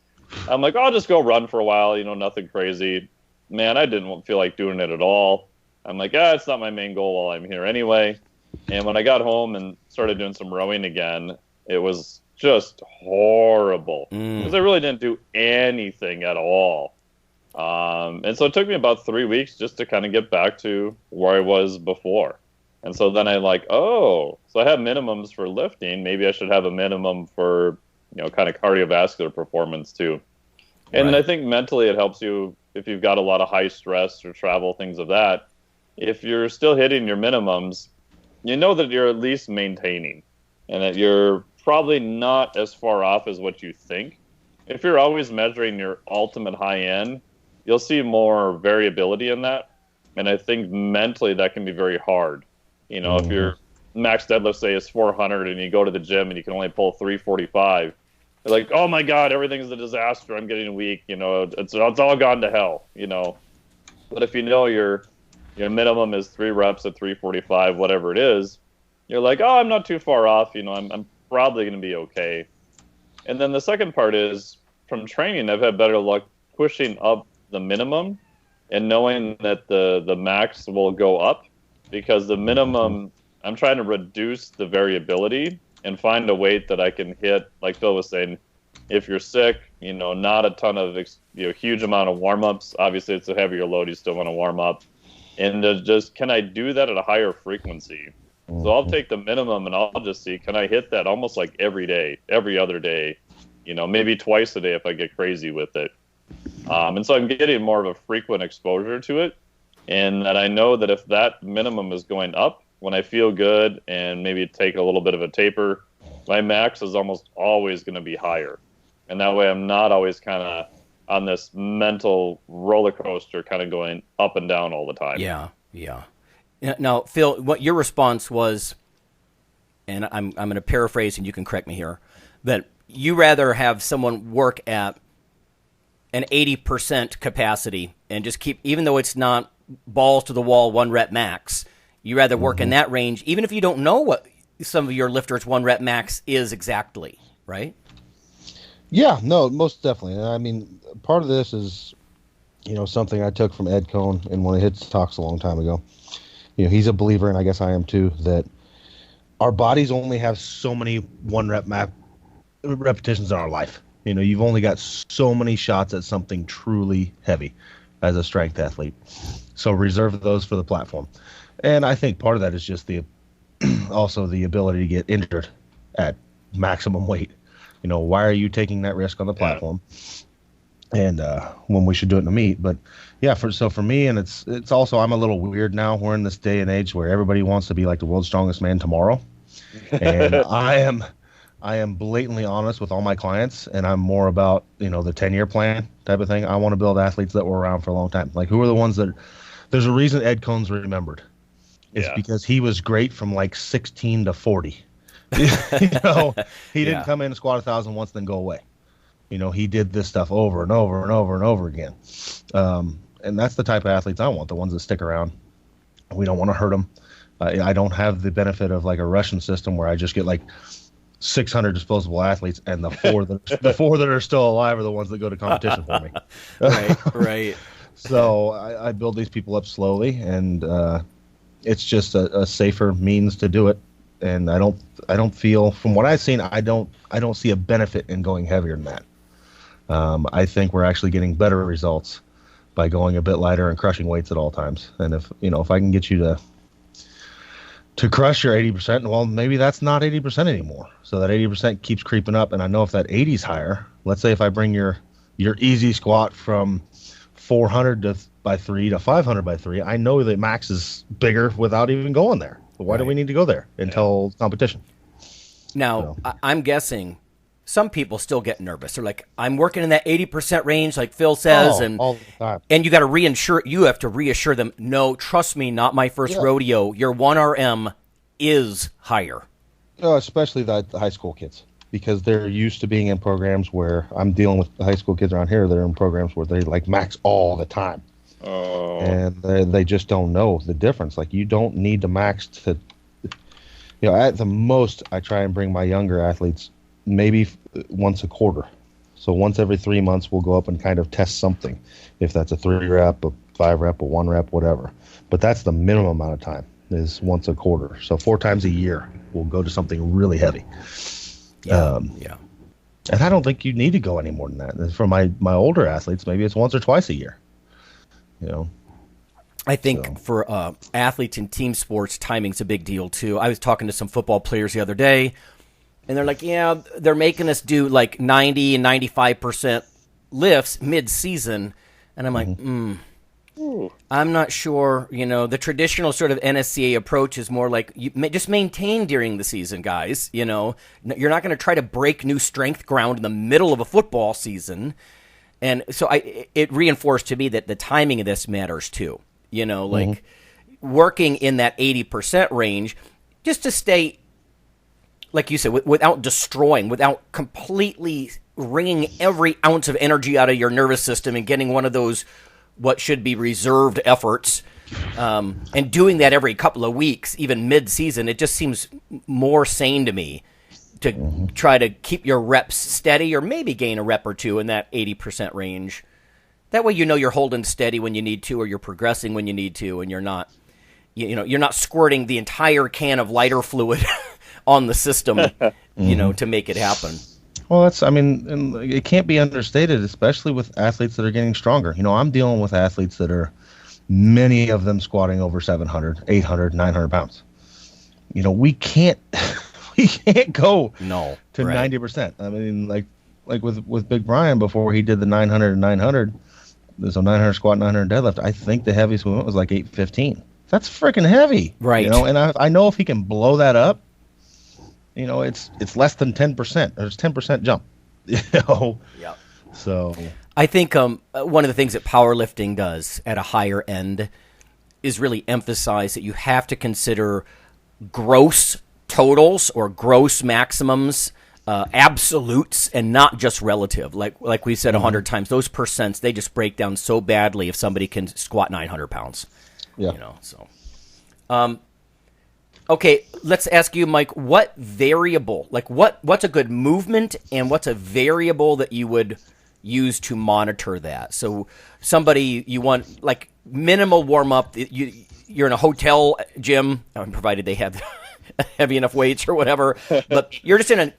[SPEAKER 7] I'm like, I'll just go run for a while, nothing crazy. Man, I didn't feel like doing it at all. I'm like, it's not my main goal while I'm here anyway. And when I got home and started doing some rowing again, it was just horrible because I really didn't do anything at all. And so it took me about 3 weeks just to kind of get back to where I was before. And so then I'm like, so I have minimums for lifting. Maybe I should have a minimum for, kind of cardiovascular performance too. And then I think mentally it helps you if you've got a lot of high stress or travel, things of that. If you're still hitting your minimums, you know that you're at least maintaining and that you're probably not as far off as what you think. If you're always measuring your ultimate high end, you'll see more variability in that. And I think mentally that can be very hard. If your max deadlift, say, is 400 and you go to the gym and you can only pull 345, you're like, oh my God, everything's a disaster. I'm getting weak. It's all gone to hell, But if your minimum is 3 reps at 345, whatever it is, you're like, I'm not too far off. I'm probably going to be okay. And then the second part is, from training, I've had better luck pushing up the minimum and knowing that the max will go up, because the minimum, I'm trying to reduce the variability and find a weight that I can hit. Like Phil was saying, if you're sick, not a ton of, huge amount of warm-ups. Obviously, it's a heavier load. You still want to warm up. And just, can I do that at a higher frequency? So I'll take the minimum and I'll just see, can I hit that almost like every day, every other day, maybe twice a day if I get crazy with it. And so I'm getting more of a frequent exposure to it. And that I know that if that minimum is going up, when I feel good and maybe take a little bit of a taper, my max is almost always going to be higher. And that way I'm not always kind of on this mental roller coaster kind of going up and down all the time.
[SPEAKER 6] Yeah. Now, Phil, what your response was, and I'm going to paraphrase and you can correct me here, that you rather have someone work at an 80% capacity and just keep, even though it's not balls to the wall 1 rep max, you rather work in that range, even if you don't know what some of your lifters' 1 rep max is exactly, right?
[SPEAKER 5] Yeah, no, most definitely. I mean, part of this is, something I took from Ed Cohn in one of his talks a long time ago. He's a believer, and I guess I am too, that our bodies only have so many 1 rep repetitions in our life. You've only got so many shots at something truly heavy as a strength athlete. So reserve those for the platform. And I think part of that is just also the ability to get injured at maximum weight. Why are you taking that risk on the platform? And when we should do it in a meet. But yeah, for me, and it's also, I'm a little weird now. We're in this day and age where everybody wants to be like the world's strongest man tomorrow. And I am blatantly honest with all my clients, and I'm more about, the 10-year plan type of thing. I want to build athletes that were around for a long time. Like, who are the ones that, there's a reason Ed Cohn's remembered. It's because he was great from like 16 to 40. He didn't come in and squat 1,000 once, then go away. He did this stuff over and over and over and over again. And that's the type of athletes I want, the ones that stick around. We don't want to hurt them. I don't have the benefit of like a Russian system where I just get like 600 disposable athletes, and the four that are still alive are the ones that go to competition for me.
[SPEAKER 6] Right.
[SPEAKER 5] So I build these people up slowly, and it's just a safer means to do it. And I don't feel, from what I've seen, I don't see a benefit in going heavier than that. I think we're actually getting better results by going a bit lighter and crushing weights at all times. And if I can get you to crush your 80%, well, maybe that's not 80% anymore. So that 80% keeps creeping up, and I know if that 80's higher, let's say if I bring your easy squat from 400 by 3 to 500 by 3, I know that max is bigger without even going there. But why do we need to go there until competition?
[SPEAKER 6] Now, I'm guessing some people still get nervous. They're like, I'm working in that 80% range, like Phil says,
[SPEAKER 5] all the time.
[SPEAKER 6] And you got to you have to reassure them, no, trust me, not my first rodeo. Your 1RM is higher.
[SPEAKER 5] Especially the high school kids, because they're used to being in programs where I'm dealing with the high school kids around here. They're in programs where they like max all the time.
[SPEAKER 7] Oh.
[SPEAKER 5] And they just don't know the difference. Like, you don't need to max to, at the most, I try and bring my younger athletes maybe once a quarter. So once every 3 months, we'll go up and kind of test something. If that's a 3 rep, a 5 rep, a 1 rep, whatever. But that's the minimum amount of time, is once a quarter. So 4 times a year, we'll go to something really heavy. And I don't think you need to go any more than that. For my older athletes, maybe it's once or twice a year.
[SPEAKER 6] I think for athletes in team sports, timing's a big deal too. I was talking to some football players the other day, and they're like, they're making us do like 90 and 95% lifts mid-season. And I'm like, I'm not sure. The traditional sort of NSCA approach is more like, just maintain during the season, guys. You're not going to try to break new strength ground in the middle of a football season. And so it reinforced to me that the timing of this matters too. Working in that 80% range, just to stay, like you said, without destroying, without completely wringing every ounce of energy out of your nervous system and getting one of those what should be reserved efforts, and doing that every couple of weeks, even mid-season. It just seems more sane to me to try to keep your reps steady, or maybe gain a rep or two in that 80% range. That way you're holding steady when you need to, or you're progressing when you need to, and you're not squirting the entire can of lighter fluid on the system, to make it happen.
[SPEAKER 5] Well, and it can't be understated, especially with athletes that are getting stronger. I'm dealing with athletes that are, many of them squatting over 700, 800, 900 pounds. We can't go to 90%. I mean, like with Big Brian, before he did the 900 and 900, so 900 squat, 900 deadlift, I think the heaviest we went was like 815. That's freaking heavy.
[SPEAKER 6] Right.
[SPEAKER 5] And I know if he can blow that up, it's less than 10%. There's 10% jump.
[SPEAKER 6] Yeah.
[SPEAKER 5] So
[SPEAKER 6] I think one of the things that powerlifting does at a higher end is really emphasize that you have to consider gross totals or gross maximums, absolutes, and not just relative. Like we said 100 times, those percents, they just break down so badly if somebody can squat 900 pounds.
[SPEAKER 5] Yeah.
[SPEAKER 6] Okay, let's ask you, Mike, what variable, what's a good movement and what's a variable that you would use to monitor that? So somebody, you want like minimal warm-up, you're in a hotel gym, provided they have heavy enough weights or whatever, but you're just in a,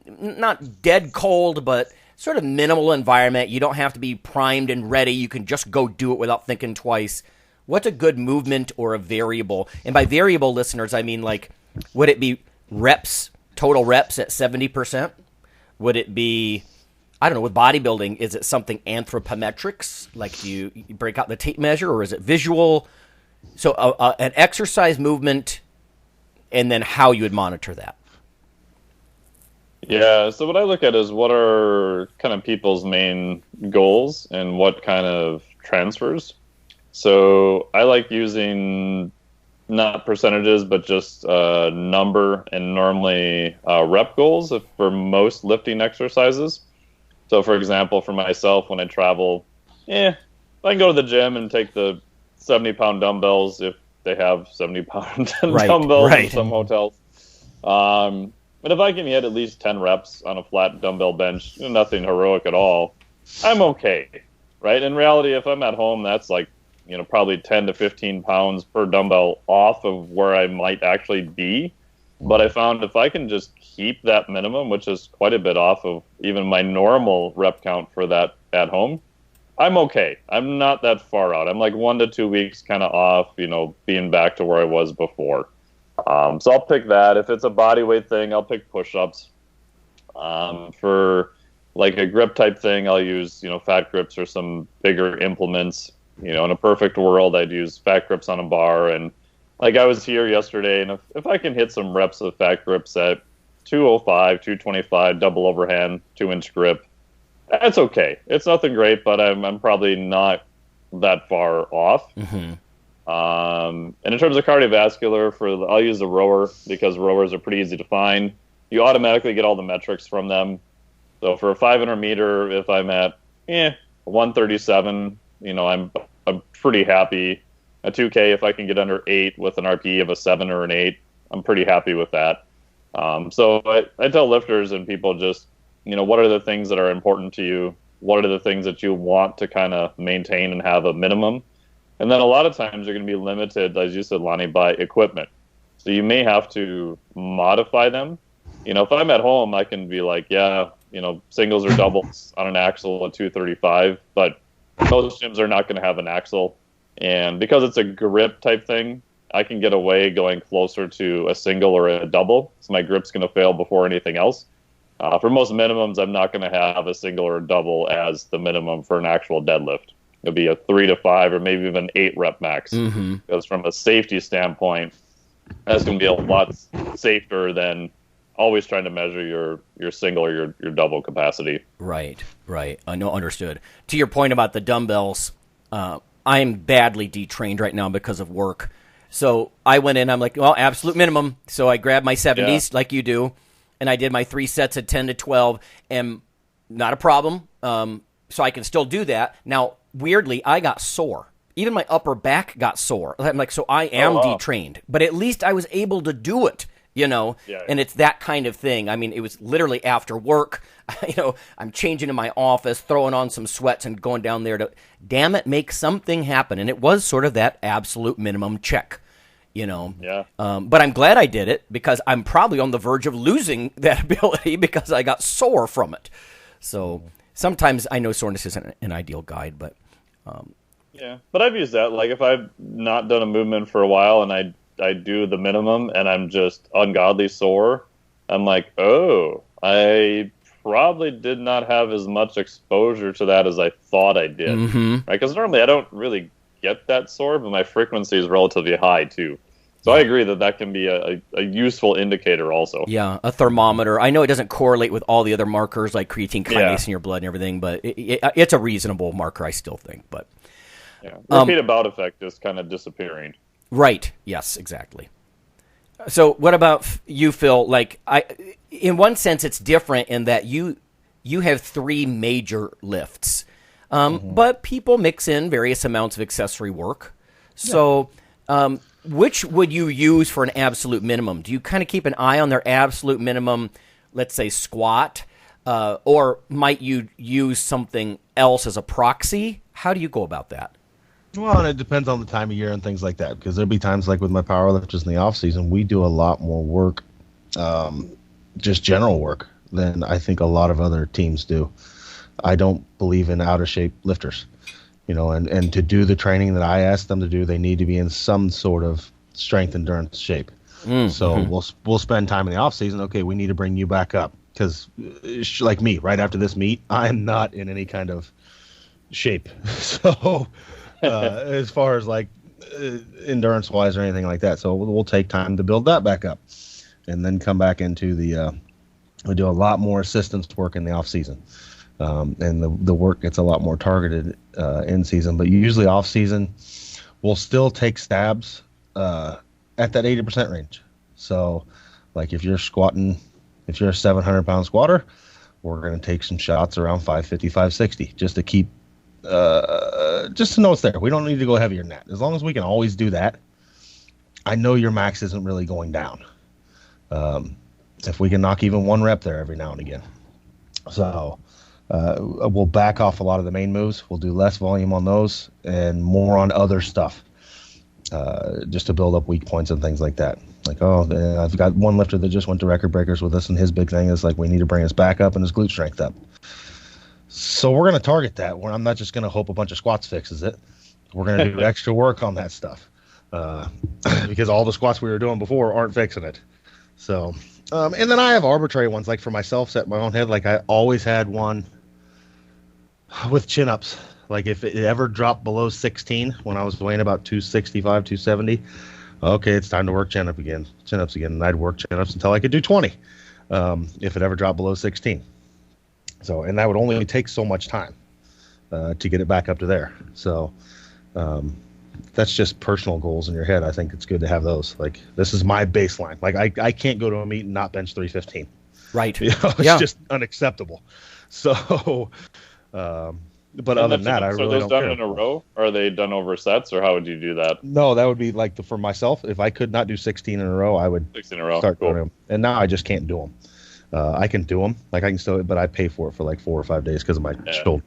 [SPEAKER 6] not dead cold, but sort of minimal environment. You don't have to be primed and ready. You can just go do it without thinking twice. What's a good movement or a variable? And by variable, listeners, I mean, would it be reps, total reps at 70%? Would it be, I don't know, with bodybuilding, is it something anthropometrics? Like, do you break out the tape measure, or is it visual? So an exercise movement, and then how you would monitor that.
[SPEAKER 7] Yeah, so what I look at is what are kind of people's main goals and what kind of transfers. So I like using not percentages, but just number and normally rep goals for most lifting exercises. So, for example, for myself, when I travel, I can go to the gym and take the 70-pound dumbbells if they have 70-pound dumbbells in some hotels. But if I can hit at least 10 reps on a flat dumbbell bench, nothing heroic at all, I'm okay, right? In reality, if I'm at home, that's like, probably 10 to 15 pounds per dumbbell off of where I might actually be. But I found if I can just keep that minimum, which is quite a bit off of even my normal rep count for that at home, I'm okay. I'm not that far out. I'm like 1 to 2 weeks kind of off, being back to where I was before. So I'll pick that. If it's a body weight thing, I'll pick push-ups. For like a grip type thing, I'll use, fat grips or some bigger implements. In a perfect world, I'd use fat grips on a bar. And like I was here yesterday, and if I can hit some reps of fat grips at 205, 225, double overhand, 2-inch grip, that's okay. It's nothing great, but I'm probably not that far off.
[SPEAKER 6] Mm-hmm.
[SPEAKER 7] And in terms of cardiovascular, I'll use a rower because rowers are pretty easy to find. You automatically get all the metrics from them. So for a 500 meter, if I'm at 137, I'm pretty happy. A 2K, if I can get under 8 with an RPE of a 7 or an 8, I'm pretty happy with that. So I tell lifters and people just, what are the things that are important to you? What are the things that you want to kind of maintain and have a minimum? And then a lot of times you're going to be limited, as you said, Lonnie, by equipment. So you may have to modify them. If I'm at home, I can be like, singles or doubles on an axle at 235, but most gyms are not going to have an axle. And because it's a grip type thing, I can get away going closer to a single or a double. So my grip's going to fail before anything else. For most minimums, I'm not going to have a single or a double as the minimum for an actual deadlift. It'll be a 3 to 5 or maybe even 8 rep max.
[SPEAKER 6] Mm-hmm.
[SPEAKER 7] Because from a safety standpoint, that's going to be a lot safer than always trying to measure your single or your double capacity.
[SPEAKER 6] Right. I know, understood. To your point about the dumbbells, I'm badly detrained right now because of work. So I went in, I'm like, well, absolute minimum. So I grabbed my 70s like you do, and I did my 3 sets at 10 to 12, and not a problem. So I can still do that. Now, weirdly, I got sore. Even my upper back got sore. I'm like, so I am detrained. But at least I was able to do it, and it's that kind of thing. I mean, it was literally after work. I'm changing in my office, throwing on some sweats and going down there to, damn it, make something happen. And it was sort of that absolute minimum check, But I'm glad I did it because I'm probably on the verge of losing that ability because I got sore from it. So sometimes I know soreness isn't an ideal guide, but...
[SPEAKER 7] but I've used that. Like if I've not done a movement for a while and I do the minimum and I'm just ungodly sore, I'm like, I probably did not have as much exposure to that as I thought I did.
[SPEAKER 6] Mm-hmm.
[SPEAKER 7] Right? Because normally I don't really get that sore, but my frequency is relatively high too. So I agree that can be a useful indicator also.
[SPEAKER 6] Yeah, a thermometer. I know it doesn't correlate with all the other markers like creatine kinase in your blood and everything, but it's a reasonable marker, I still think. But
[SPEAKER 7] repeated bout effect is kind of disappearing.
[SPEAKER 6] Right. Yes, exactly. So what about you, Phil? Like, in one sense, it's different in that you have 3 major lifts, but people mix in various amounts of accessory work. So which would you use for an absolute minimum? Do you kind of keep an eye on their absolute minimum, let's say squat, or might you use something else as a proxy? How do you go about that?
[SPEAKER 5] Well, and it depends on the time of year and things like that, because there'll be times like with my powerlifters in the off season, we do a lot more work, just general work, than I think a lot of other teams do. I don't believe in out of shape lifters, and to do the training that I ask them to do, they need to be in some sort of strength endurance shape. So we'll spend time in the off season. Okay, we need to bring you back up because, like me, right after this meet, I'm not in any kind of shape. So. As far as like endurance wise or anything like that. So we'll take time to build that back up and then come back into we do a lot more assistance work in the off season. And the work gets a lot more targeted in season, but usually off season we'll still take stabs at that 80% range. So, like if you're a 700-pound squatter, we're going to take some shots around 550, 560 just to keep, just to know it's there. We don't need to go heavier than that. As long as we can always do that, I know your max isn't really going down. If we can knock even one rep there every now and again. So we'll back off a lot of the main moves. We'll do less volume on those and more on other stuff, just to build up weak points and things like that. Like, I've got one lifter that just went to record breakers with us, and his big thing is like we need to bring his back up and his glute strength up. So we're going to target that. I'm not just going to hope a bunch of squats fixes it. We're going to do extra work on that stuff because all the squats we were doing before aren't fixing it. So, and then I have arbitrary ones, like for myself, set in my own head. Like I always had one with chin-ups. Like if it ever dropped below 16 when I was weighing about 265, 270, okay, it's time to work chin-ups again. And I'd work chin-ups until I could do 20 if it ever dropped below 16. So, and that would only take so much time to get it back up to there. So that's just personal goals in your head. I think it's good to have those. Like, this is my baseline. Like, I can't go to a meet and not bench 315.
[SPEAKER 6] Right.
[SPEAKER 5] It's just unacceptable. So, but other than that, I really don't care.
[SPEAKER 7] So those done in a row? Or are they done over sets, or how would you do that?
[SPEAKER 5] No, that would be like for myself. If I could not do 16 in a row, I would
[SPEAKER 7] 16 in a row.
[SPEAKER 5] Start doing them. And now I just can't do them. I can do them. Like I can still, but I pay for it for like 4 or 5 days because of my shoulder.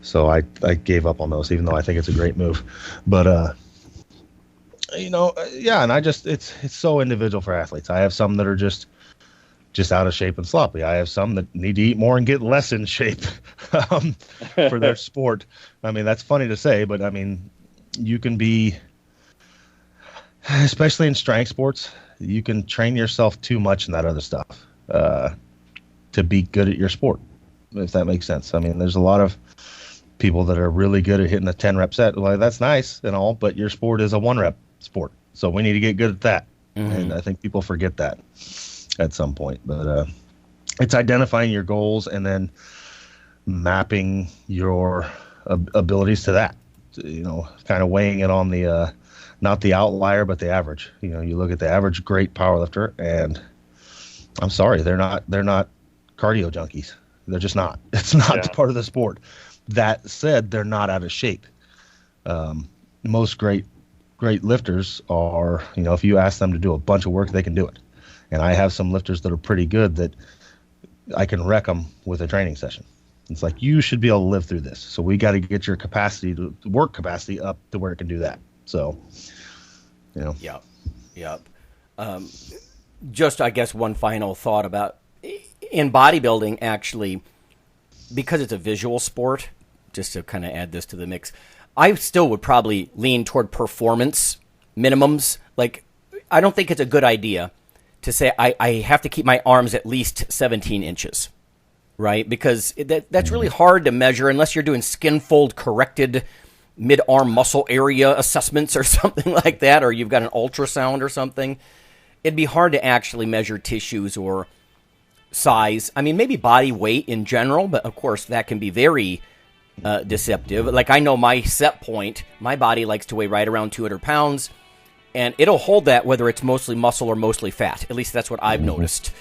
[SPEAKER 5] So I gave up on those, even though I think it's a great move. But yeah, and it's so individual for athletes. I have some that are just out of shape and sloppy. I have some that need to eat more and get less in shape for their sport. I mean, that's funny to say, but I mean, you can be, especially in strength sports, you can train yourself too much in that other stuff to be good at your sport, if that makes sense. I mean, there's a lot of people that are really good at hitting a 10-rep set. Well, that's nice and all, but your sport is a 1-rep sport. So we need to get good at that. Mm-hmm. And I think people forget that at some point. But it's identifying your goals and then mapping your abilities to that. Kind of weighing it on the not the outlier, but the average. You look at the average great powerlifter, and I'm sorry, they're not cardio junkies. They're just not. It's not part of the sport. That said, they're not out of shape. Most great lifters are, if you ask them to do a bunch of work, they can do it. And I have some lifters that are pretty good that I can wreck them with a training session. It's like, you should be able to live through this. So we got to get your work capacity up to where it can do that. So,
[SPEAKER 6] Yep. Just, I guess, one final thought about in bodybuilding, actually, because it's a visual sport, just to kind of add this to the mix, I still would probably lean toward performance minimums. Like, I don't think it's a good idea to say I have to keep my arms at least 17 inches, right? Because that's really hard to measure unless you're doing skin fold corrected mid-arm muscle area assessments or something like that, or you've got an ultrasound or something. It'd be hard to actually measure tissues or size. I mean, maybe body weight in general, but of course that can be very deceptive. Like, I know my set point, my body likes to weigh right around 200 pounds, and it'll hold that whether it's mostly muscle or mostly fat. At least that's what I've noticed.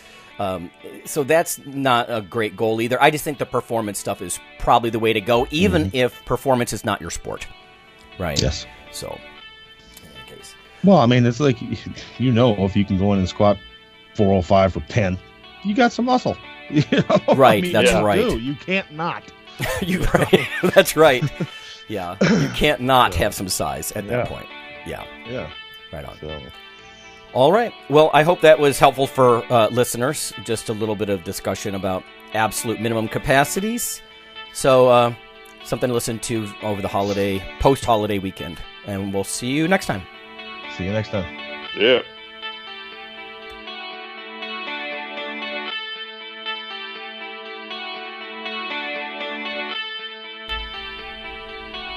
[SPEAKER 6] So that's not a great goal either. I just think the performance stuff is probably the way to go, even if performance is not your sport. Right?
[SPEAKER 5] Yes.
[SPEAKER 6] So, in any case.
[SPEAKER 5] Well, I mean, it's like, if you can go in and squat 405 for 10, you got some muscle.
[SPEAKER 6] Right,
[SPEAKER 5] I mean,
[SPEAKER 6] that's right.
[SPEAKER 5] You can't not.
[SPEAKER 6] Right. That's right. Yeah. You can't not have some size at that point. Yeah.
[SPEAKER 5] Yeah.
[SPEAKER 6] Right on. So. All right. Well, I hope that was helpful for listeners. Just a little bit of discussion about absolute minimum capacities. So, something to listen to over the post-holiday weekend. And we'll see you next time.
[SPEAKER 5] See you next time.
[SPEAKER 7] Yeah.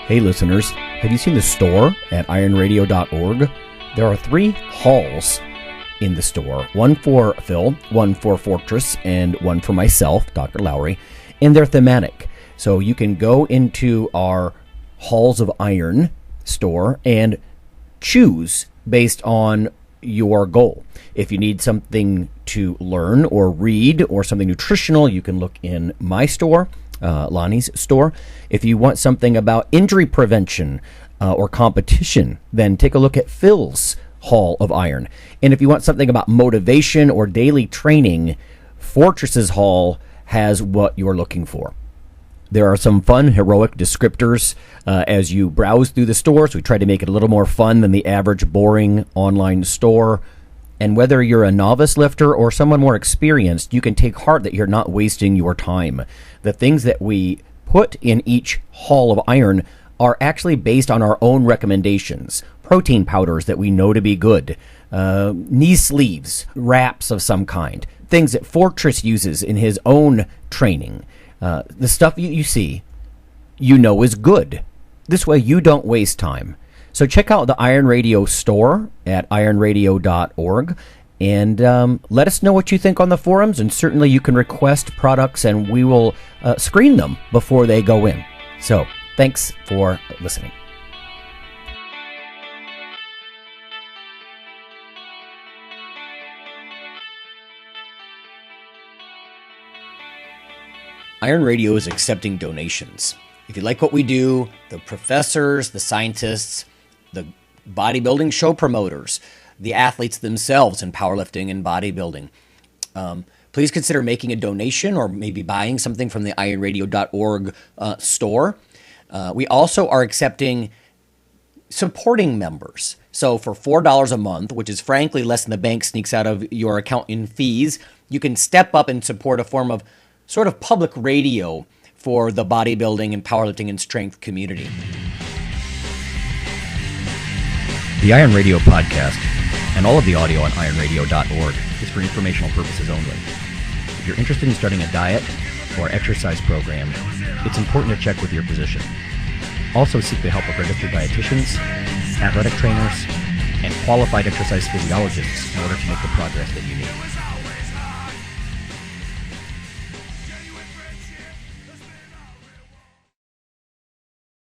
[SPEAKER 1] Hey listeners, have you seen the store at ironradio.org? There are 3 halls in the store. One for Phil, one for Fortress, and one for myself, Dr. Lowry, and they're thematic. So you can go into our Halls of Iron store and choose based on your goal. If you need something to learn or read or something nutritional, you can look in my store, Lonnie's store. If you want something about injury prevention or competition, then take a look at Phil's Hall of Iron. And if you want something about motivation or daily training, Fortress's Hall has what you're looking for. There are some fun, heroic descriptors as you browse through the store, so we try to make it a little more fun than the average boring online store. And whether you're a novice lifter or someone more experienced, you can take heart that you're not wasting your time. The things that we put in each Hall of Iron are actually based on our own recommendations. Protein powders that we know to be good, knee sleeves, wraps of some kind, things that Fortress uses in his own training. The stuff you see, you know is good. This way you don't waste time. So check out the Iron Radio store at ironradio.org and let us know what you think on the forums, and certainly you can request products and we will screen them before they go in. So thanks for listening. Iron Radio is accepting donations. If you like what we do, the professors, the scientists, the bodybuilding show promoters, the athletes themselves in powerlifting and bodybuilding, please consider making a donation or maybe buying something from the ironradio.org store. We also are accepting supporting members. So for $4 a month, which is frankly less than the bank sneaks out of your account in fees, you can step up and support a form of sort of public radio for the bodybuilding and powerlifting and strength community. The Iron Radio podcast and all of the audio on ironradio.org is for informational purposes only. If you're interested in starting a diet or exercise program, it's important to check with your physician. Also seek the help of registered dietitians, athletic trainers, and qualified exercise physiologists in order to make the progress that you need.